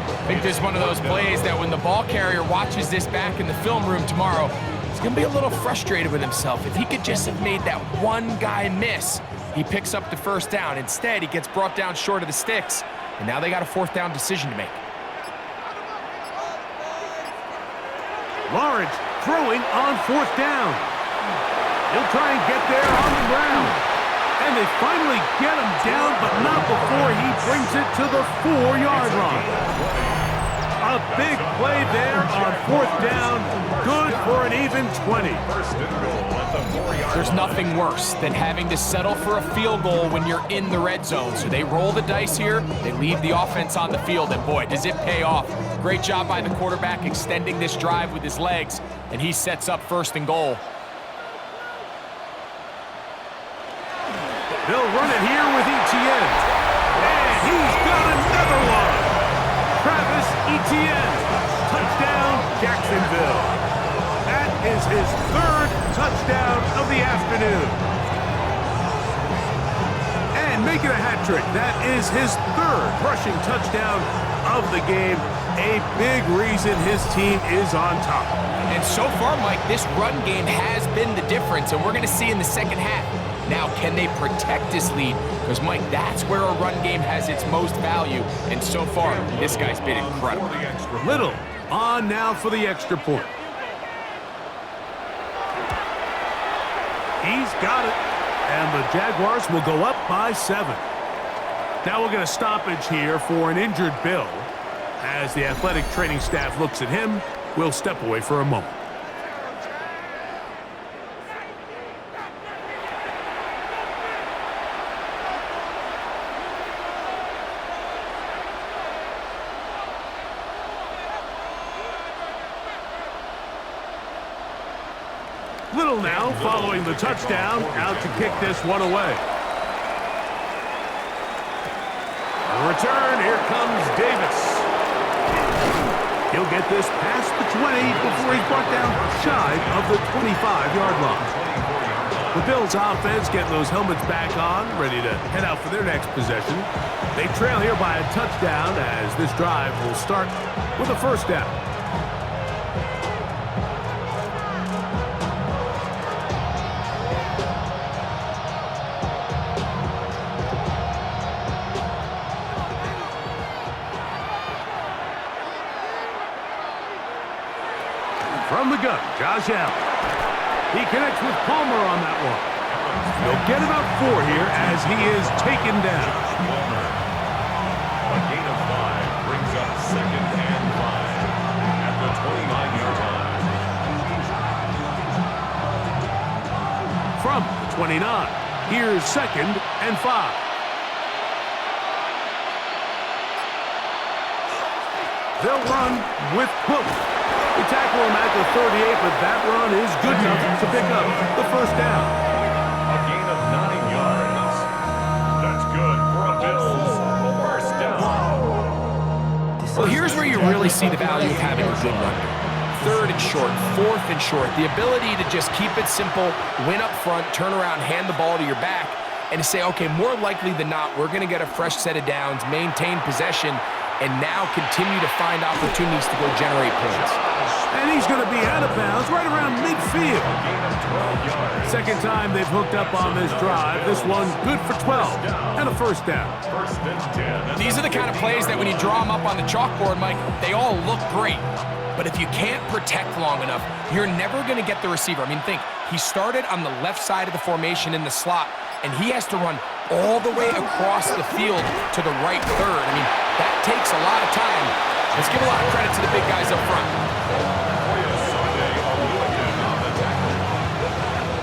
I think this is one of those plays that when the ball carrier watches this back in the film room tomorrow, he's going to be a little frustrated with himself. If he could just have made that one guy miss, he picks up the first down. Instead, he gets brought down short of the sticks, and now they got a fourth down decision to make. Lawrence throwing on fourth down. He'll try and get there on the ground. And they finally get him down, but not before he brings it to the 4-yard line. A big play there on fourth down. Good for an even 20. There's nothing worse than having to settle for a field goal when you're in the red zone. So they roll the dice here. They leave the offense on the field, and boy, does it pay off. Great job by the quarterback extending this drive with his legs, and he sets up first and goal. They'll run it here with Etienne. And he's got another one. Travis Etienne. Touchdown, Jacksonville. That is his third touchdown of the afternoon. And making a hat trick. That is his third rushing touchdown of the game. A big reason his team is on top. And so far, Mike, this run game has been the difference, and we're going to see in the second half. Now, can they protect this lead? Because, Mike, that's where a run game has its most value. And so far, this guy's been incredible. Little on now for the extra point. He's got it. And the Jaguars will go up by 7. Now we'll get a stoppage here for an injured Bill. As the athletic training staff looks at him, we'll step away for a moment. Little now following the touchdown, out to kick this one away. A return, here comes Davis. He'll get this past the 20 before he's brought down shy of the 25-yard line. The Bills offense getting those helmets back on, ready to head out for their next possession. They trail here by a touchdown as this drive will start with a first down. From the gun, Josh Allen. He connects with Palmer on that one. He'll get about 4 here as he is taken down. A gain of 5 brings up second and 5 at the 29-yard line. From the 29, here's second and 5. They'll run with Cook. They tackle him at the 38, but that run is good enough to pick up the first down. A gain of 9 yards. That's good for a Bills first down. Well, here's where you really see the value of having a good run. Third and short, fourth and short. The ability to just keep it simple, win up front, turn around, hand the ball to your back, and to say, okay, more likely than not, we're going to get a fresh set of downs, maintain possession, and now continue to find opportunities to go generate points. And he's going to be out of bounds right around midfield. Gain of 12 yards. Second time they've hooked up on this drive. This one good for 12 and a first down. First and 10. These are the kind of plays that when you draw them up on the chalkboard, Mike, they all look great. But if you can't protect long enough, you're never going to get the receiver. I mean, think, he started on the left side of the formation in the slot, and he has to run all the way across the field to the right third. I mean, that takes a lot of time. Let's give a lot of credit to the big guys up front.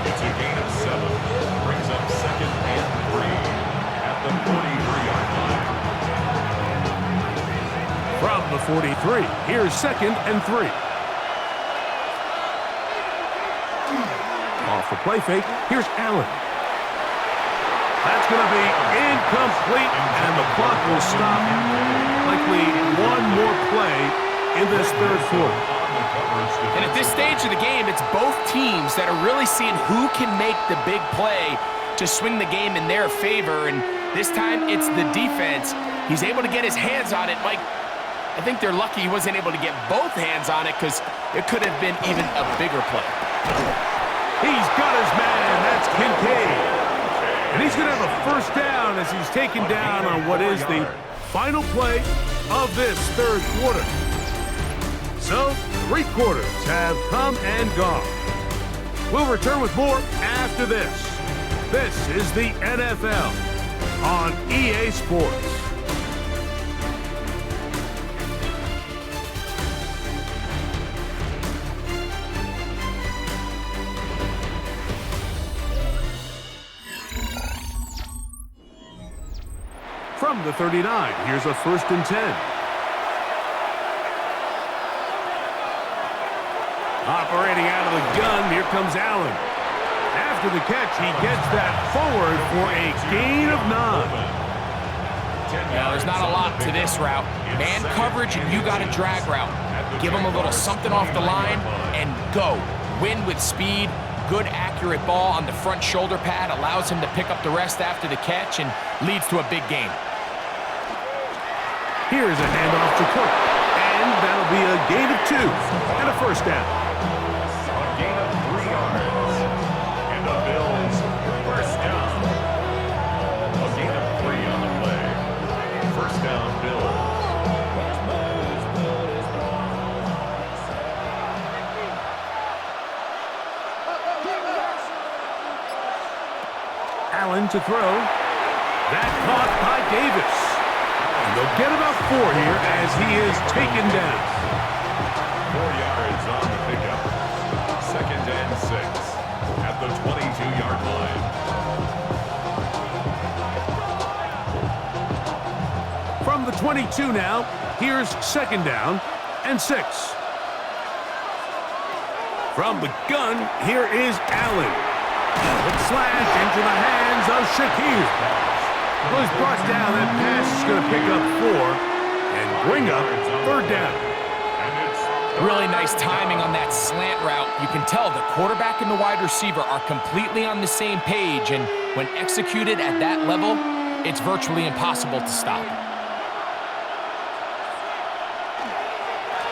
It's a gain of 7. Brings up second and 3 at the 43-yard line. From the 43, here's second and 3. Off the play fake, here's Allen. That's going to be incomplete, and the clock will stop. Likely one more play in this third quarter. And at this stage of the game, it's both teams that are really seeing who can make the big play to swing the game in their favor, and this time it's the defense. He's able to get his hands on it. Mike, I think they're lucky he wasn't able to get both hands on it because it could have been even a bigger play. He's got his man, that's Kincaid. And he's going to have a first down as he's taken down on what is the final play of this third quarter. So, 3 quarters have come and gone. We'll return with more after this. This is the NFL on EA Sports. From the 39, here's a first and 10. Operating out of the gun, here comes Allen. After the catch, he gets that forward for a gain of 9. Now, there's not a lot to this route. Man coverage, and you got a drag route. Give him a little something off the line and go. Win with speed. Good, accurate ball on the front shoulder pad. Allows him to pick up the rest after the catch and leads to a big gain. Here's a handoff to Cook. And that'll be a gain of 2 and a first down. A gain of 3 yards. And the Bills first down. A gain of 3 on the play. First down, Bills. Allen to throw. That caught by Davis. And they'll get about 4 here as he is taken down. 4 yards on the pickup. Second and 6 at the 22-yard line. From the 22 now, here's second down and 6. From the gun, here is Allen. It's slashed into the hands of Shakir. Was brought down. That pass is going to pick up 4 and bring up third down. Really nice timing on that slant route. You can tell the quarterback and the wide receiver are completely on the same page, and when executed at that level, it's virtually impossible to stop.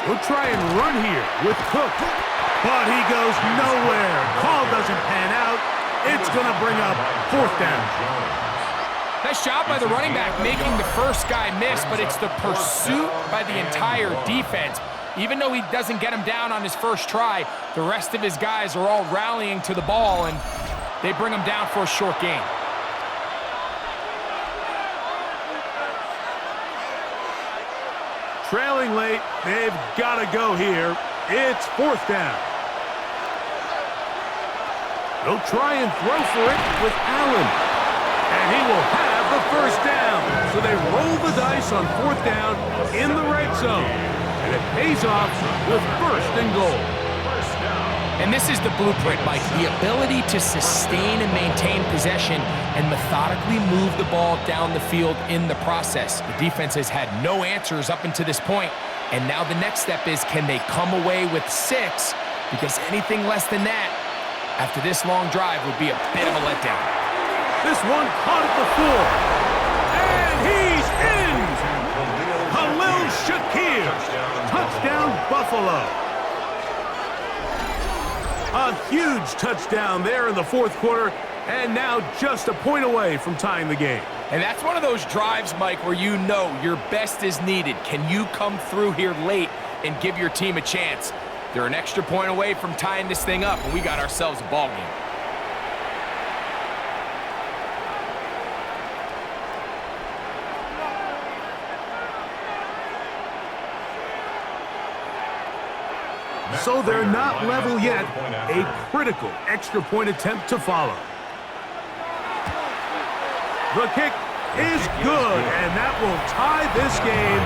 We'll try and run here with Cook, but he goes nowhere. Call doesn't pan out. It's going to bring up fourth down. Nice job by the running back making the first guy miss, but it's the pursuit by the entire defense. Even though he doesn't get him down on his first try, the rest of his guys are all rallying to the ball, and they bring him down for a short gain. Trailing late, they've got to go here. It's fourth down. They'll try and throw for it with Allen. And he will have the first down. So they roll the dice on fourth down in the red zone. And it pays off with first and goal. And this is the blueprint, Mike. The ability to sustain and maintain possession and methodically move the ball down the field in the process. The defense has had no answers up until this point. And now the next step is, can they come away with 6? Because anything less than that, after this long drive, would be a bit of a letdown. This one caught at the 4. And he's in! Khalil Shakir. Touchdown, Buffalo. A huge touchdown there in the fourth quarter, and now just a point away from tying the game. And that's one of those drives, Mike, where you know your best is needed. Can you come through here late and give your team a chance? They're an extra point away from tying this thing up, and we got ourselves a ball game. So they're not level yet. A critical extra point attempt to follow. The kick is good, and that will tie this game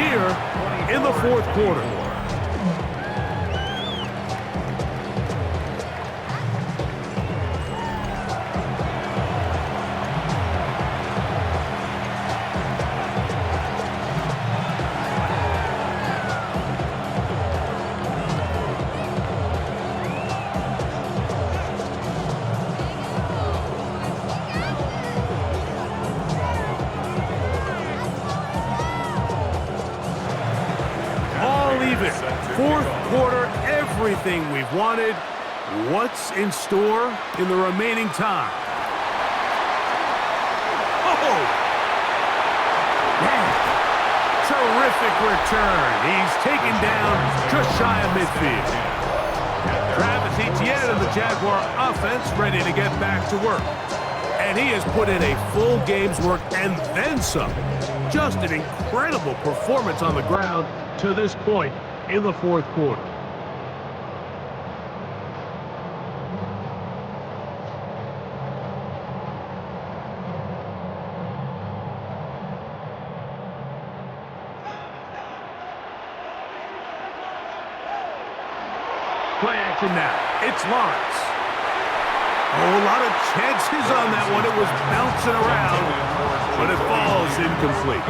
here in the fourth quarter. Fourth quarter, everything we've wanted. What's in store in the remaining time? Oh! Man. Terrific return. He's taken down just shy of midfield. Travis Etienne and the Jaguar offense ready to get back to work. And he has put in a full game's work and then some. Just an incredible performance on the ground to this point in the fourth quarter. Play action now. It's Lawrence. Oh, a lot of chances on that one. It was bouncing around, but it falls incomplete.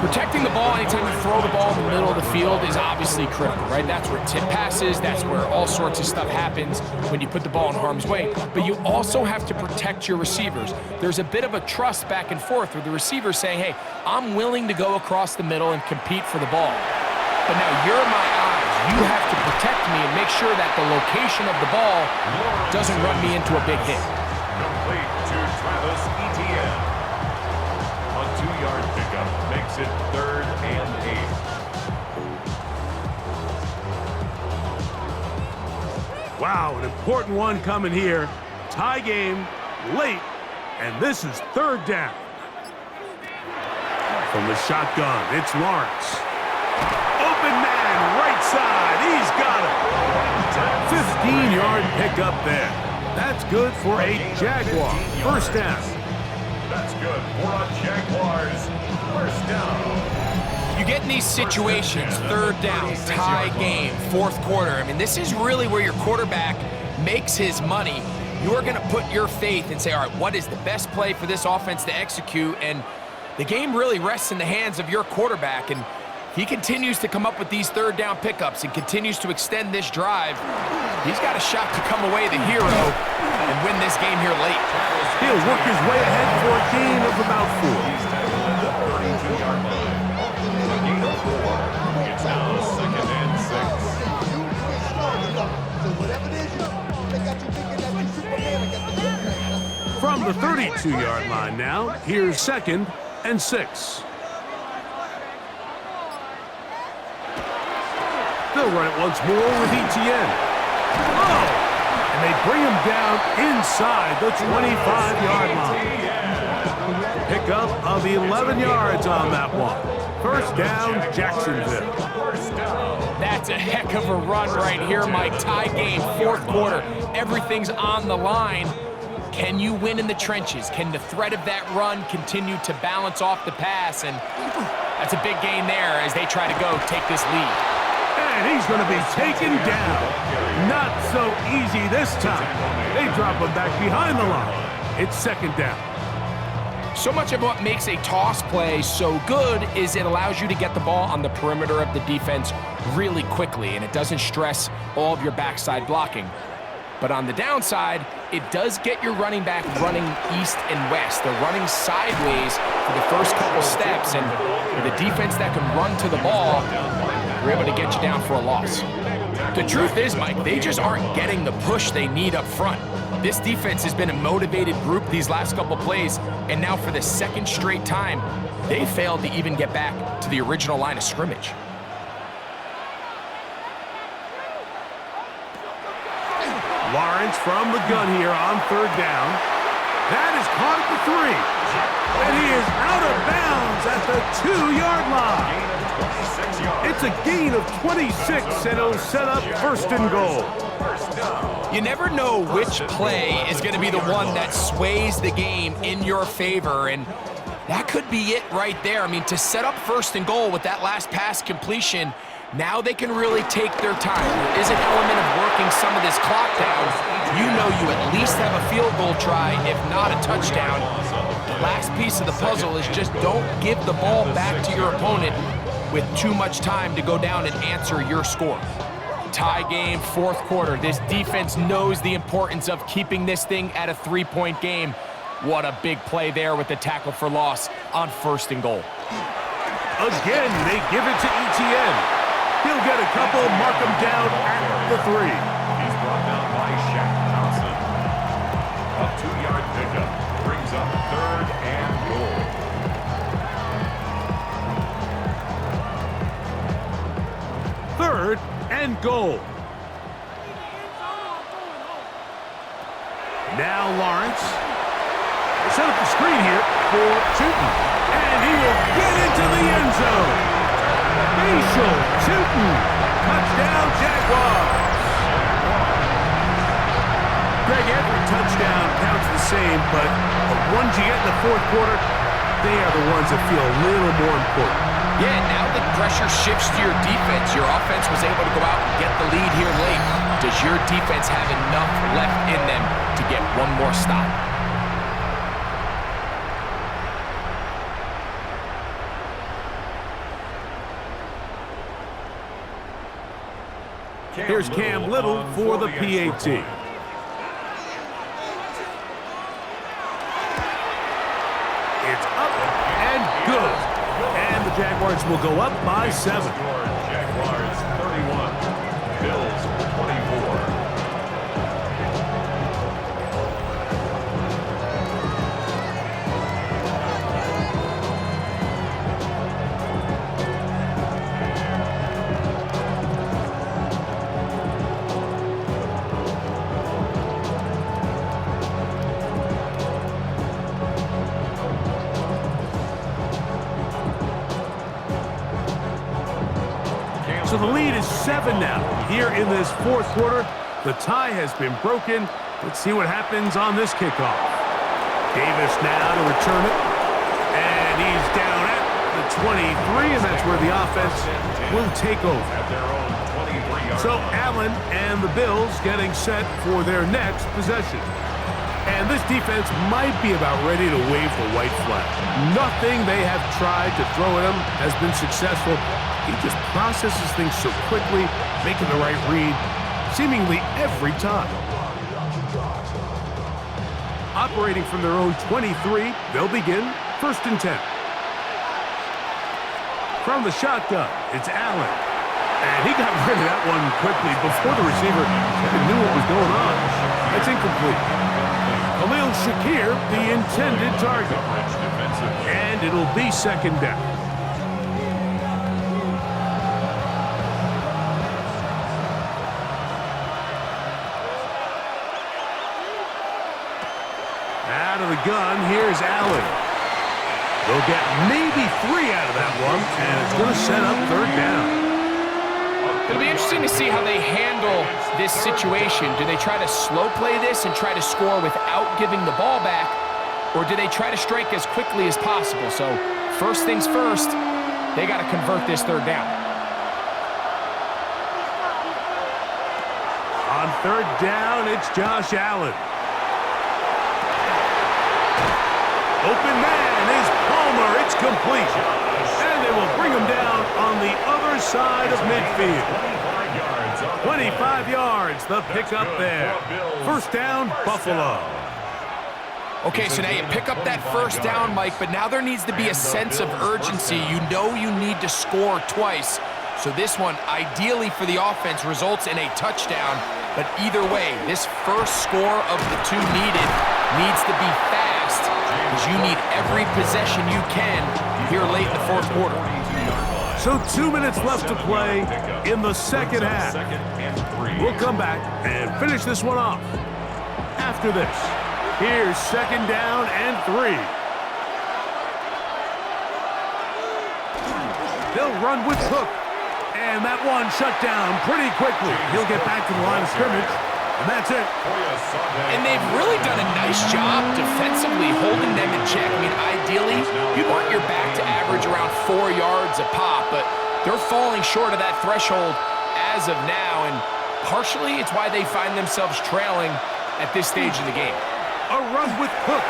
Protecting the ball anytime you throw the ball in the middle of the field is obviously critical, right? That's where tip passes, that's where all sorts of stuff happens when you put the ball in harm's way. But you also have to protect your receivers. There's a bit of a trust back and forth where the receiver's saying, hey, I'm willing to go across the middle and compete for the ball. But now you're my eyes. You have to protect me and make sure that the location of the ball doesn't run me into a big hit. Complete to Travis Etienne. A 2-yard pickup makes it 3rd and 8. Wow, an important one coming here. Tie game, late, and this is 3rd down. From the shotgun, it's Lawrence. Open man, right side, he's got it. 15-yard pickup there. That's good for a Jaguar. 1st down. That's good for a Jaguars. 1st down. You get in these situations, 3rd down, tie game, 4th quarter. I mean, this is really where your quarterback makes his money. You're going to put your faith and say, all right, what is the best play for this offense to execute? And the game really rests in the hands of your quarterback. And he continues to come up with these 3rd down pickups and continues to extend this drive. He's got a shot to come away the hero and win this game here late. He'll work his way ahead for a gain of about 4. He's down at the 32-yard line. A gain of 4. It's now 2nd and 6. From the 32-yard line now, here's 2nd and 6. They'll run it once more with Etienne. Oh! And they bring him down inside the 25-yard line. Pickup of 11 yards on that one. 1st down, Jacksonville. That's a heck of a run right here, Mike. Tie game, 4th quarter. Everything's on the line. Can you win in the trenches? Can the threat of that run continue to balance off the pass? And that's a big gain there as they try to go take this lead. And he's going to be taken down. Not so easy this time. They drop him back behind the line. It's 2nd down. So much of what makes a toss play so good is it allows you to get the ball on the perimeter of the defense really quickly, and it doesn't stress all of your backside blocking. But on the downside, it does get your running back running east and west. They're running sideways for the first couple steps, and with a defense that can run to the ball, were able to get you down for a loss. The truth is, Mike, they just aren't getting the push they need up front. This defense has been a motivated group these last couple plays, and now for the second straight time, they failed to even get back to the original line of scrimmage. Lawrence from the gun here on third down. That is caught at the 3. And he is out of bounds at the 2-yard line. It's a gain of 26, and it'll set up first and goal. You never know which play is going to be the one that sways the game in your favor, and that could be it right there. I mean, to set up first and goal with that last pass completion, now they can really take their time. There is an element of working some of this clock down. You know you at least have a field goal try, if not a touchdown. The last piece of the puzzle is just don't give the ball back to your opponent with too much time to go down and answer your score. Tie game, fourth quarter. This defense knows the importance of keeping this thing at a 3-point game. What a big play there with the tackle for loss on first and goal. Again, they give it to ETN. He'll get a couple, mark him down at the 3. He's brought down by Shaq Thompson. A 2-yard pickup brings up third and goal. Third and goal. Now Lawrence. Set up the screen here for Tootin. And he will get into the end zone. Facial Tootin. Touchdown Jaguars. Greg, every touchdown counts the same, but the ones you get in the fourth quarter, they are the ones that feel a little more important. Yeah, now the pressure shifts to your defense. Your offense was able to go out and get the lead here late. Does your defense have enough left in them to get one more stop? Here's Cam Little for the PAT. It's up and good. And the Jaguars will go up by 7. Jaguars 31, Bills 24. So the lead is 7 now. Here in this fourth quarter, the tie has been broken. Let's see what happens on this kickoff. Davis now to return it. And he's down at the 23, and that's where the offense will take over. At their own 23-yard So line. Allen and the Bills getting set for their next possession. And this defense might be about ready to wave the white flag. Nothing they have tried to throw at him has been successful. He just processes things so quickly, making the right read, seemingly every time. Operating from their own 23, they'll begin first and 10. From the shotgun, it's Allen. And he got rid of that one quickly before the receiver even knew what was going on. That's incomplete. Khalil Shakir, the intended target. And it'll be second down. Out of the gun, here's Allen. They'll get maybe 3 out of that one, and it's going to set up third down. It'll be interesting to see how they handle this situation. Do they try to slow play this and try to score without giving the ball back, or do they try to strike as quickly as possible? So first things first, they got to convert this third down. On third down, it's Josh Allen. Open man is Palmer. It's complete. And they will bring him down on the other side of midfield. 25 yards, the pickup there. First down, Buffalo. Okay, so now you pick up that first down, Mike, but now there needs to be a sense of urgency. You know you need to score twice. So this one, ideally for the offense, results in a touchdown. But either way, this first score of the two needs to be fast, because you need every possession you can here late in the fourth quarter. So 2 minutes left to play in the second half. We'll come back and finish this one off. After this, here's second down and 3. They'll run with Cook. And that one shut down pretty quickly. He'll get back to the line of scrimmage, and that's it. And they've really done a nice job defensively holding them in check. I mean, ideally, you want your back to average around 4 yards a pop, but they're falling short of that threshold as of now, and partially it's why they find themselves trailing at this stage in the game. A run with Cook.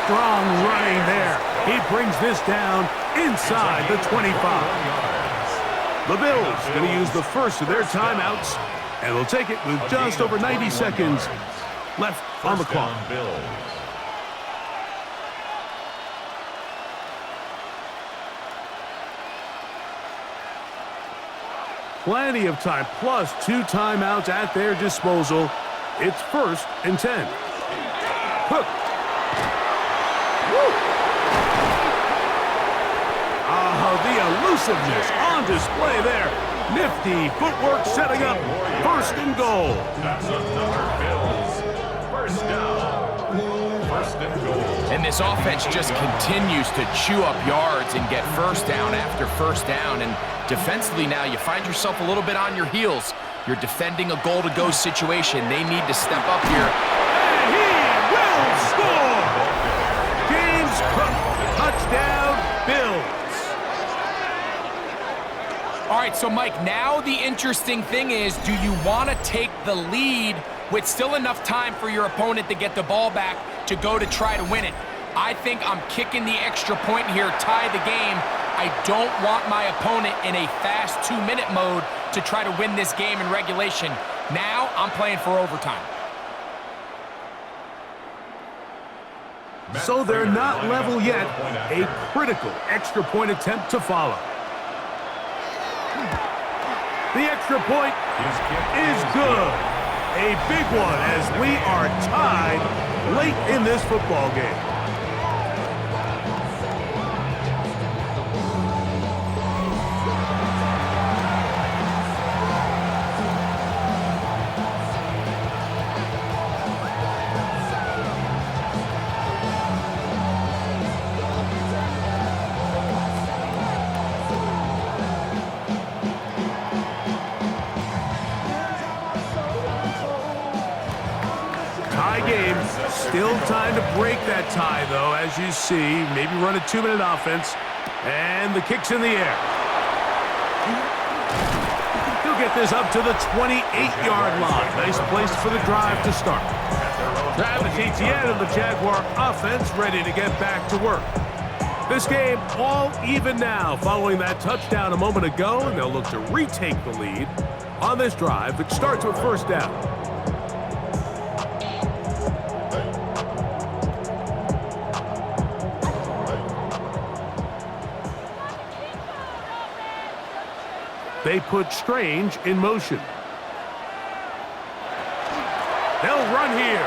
Strong running there. He brings this down inside the 25. The Bills going to use the first of their timeouts, and they'll take it with just over 90 seconds left on the clock. Plenty of time, plus 2 timeouts at their disposal. It's 1st and 10. Cook. The elusiveness on display there. Nifty footwork setting up 1st and goal. That's another Bills. First down. 1st and goal. And this offense just continues to chew up yards and get first down after first down. And defensively now, you find yourself a little bit on your heels. You're defending a goal-to-go situation. They need to step up here. And he will score! James Cook, touchdown, Bills. All right, so Mike, now the interesting thing is, do you want to take the lead with still enough time for your opponent to get the ball back to go to try to win it? I think I'm kicking the extra point here, tie the game. I don't want my opponent in a fast 2-minute mode to try to win this game in regulation. Now I'm playing for overtime. So they're not level yet. A critical extra point attempt to follow. The extra point is good. A big one as we are tied late in this football game. Still time to break that tie, though, as you see. Maybe run a 2-minute offense. And the kick's in the air. He'll get this up to the 28-yard line. Nice place for the drive to start. Travis Etienne and the Jaguar offense ready to get back to work. This game all even now following that touchdown a moment ago, and they'll look to retake the lead on this drive. It starts with 1st down. They put Strange in motion. They'll run here.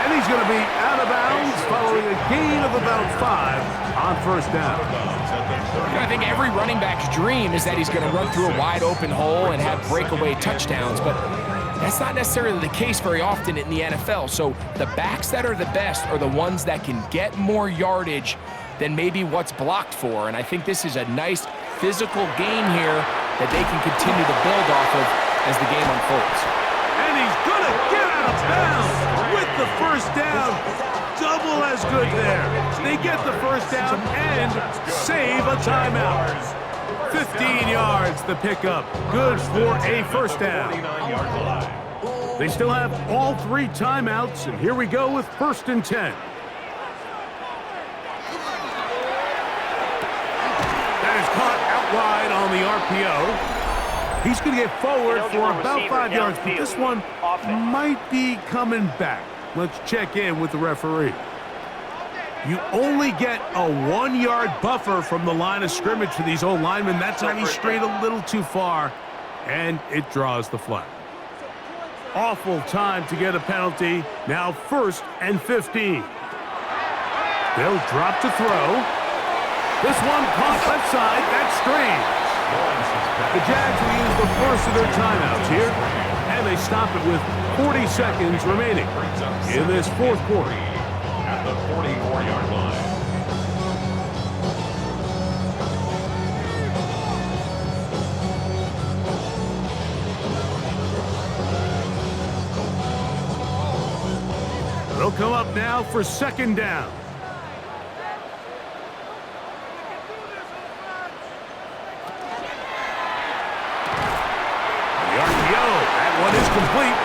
And he's going to be out of bounds following a gain of about 5 on 1st down. I think every running back's dream is that he's going to run through a wide open hole and have breakaway touchdowns, but that's not necessarily the case very often in the NFL. So the backs that are the best are the ones that can get more yardage than maybe what's blocked for. And I think this is a nice physical game here that they can continue to build off of as the game unfolds. And he's going to get out of bounds with the 1st down. Double as good there. They get the 1st down and save a timeout. 15 yards the pickup. Good for a 1st down. They still have all 3 timeouts, and here we go with 1st and 10. Caught out wide on the RPO. He's going to get forward for about 5 yards, but this one might be coming back. Let's check in with the referee. You only get a 1-yard buffer from the line of scrimmage for these old linemen. That's how he strayed a little too far, and it draws the flag. Awful time to get a penalty. Now 1st and 15. They'll drop to throw. This one caught left side. That's strange. The Jags will use the first of their timeouts here, and they stop it with 40 seconds remaining in this 4th quarter. At the 44-yard line. They'll come up now for 2nd down. The RPO, that one is complete.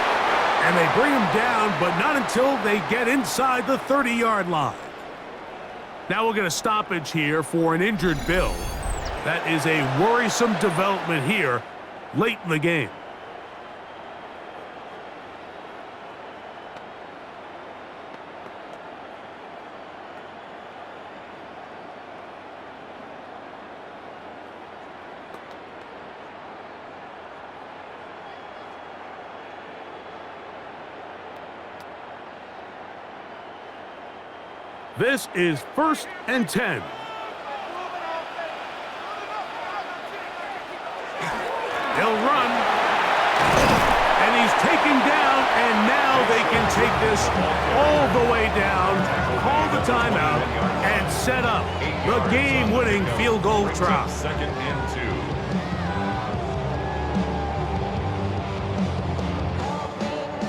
And they bring him down, but not until they get inside the 30-yard line. Now we'll get a stoppage here for an injured Bill. That is a worrisome development here late in the game. This is 1st and 10. He'll run. And he's taken down, and now they can take this all the way down, call the timeout, and set up the game-winning field goal try. 2nd and 2.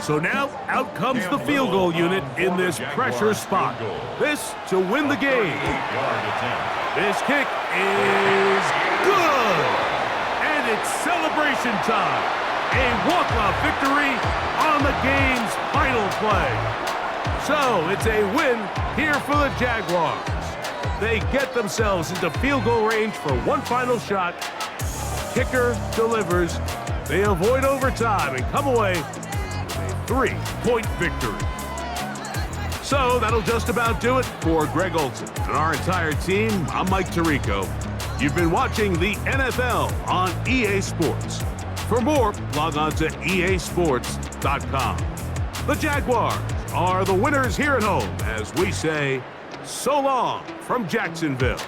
So now, out comes the field goal unit in this pressure spot. This to win the game. This kick is good. And it's celebration time. A walk-off victory on the game's final play. So it's a win here for the Jaguars. They get themselves into field goal range for one final shot. Kicker delivers. They avoid overtime and come away 3-point victory. So that'll just about do it for Greg Olson and our entire team. I'm Mike Tirico. You've been watching the NFL on EA Sports. For more, log on to easports.com. The Jaguars are the winners here at home as we say so long from Jacksonville.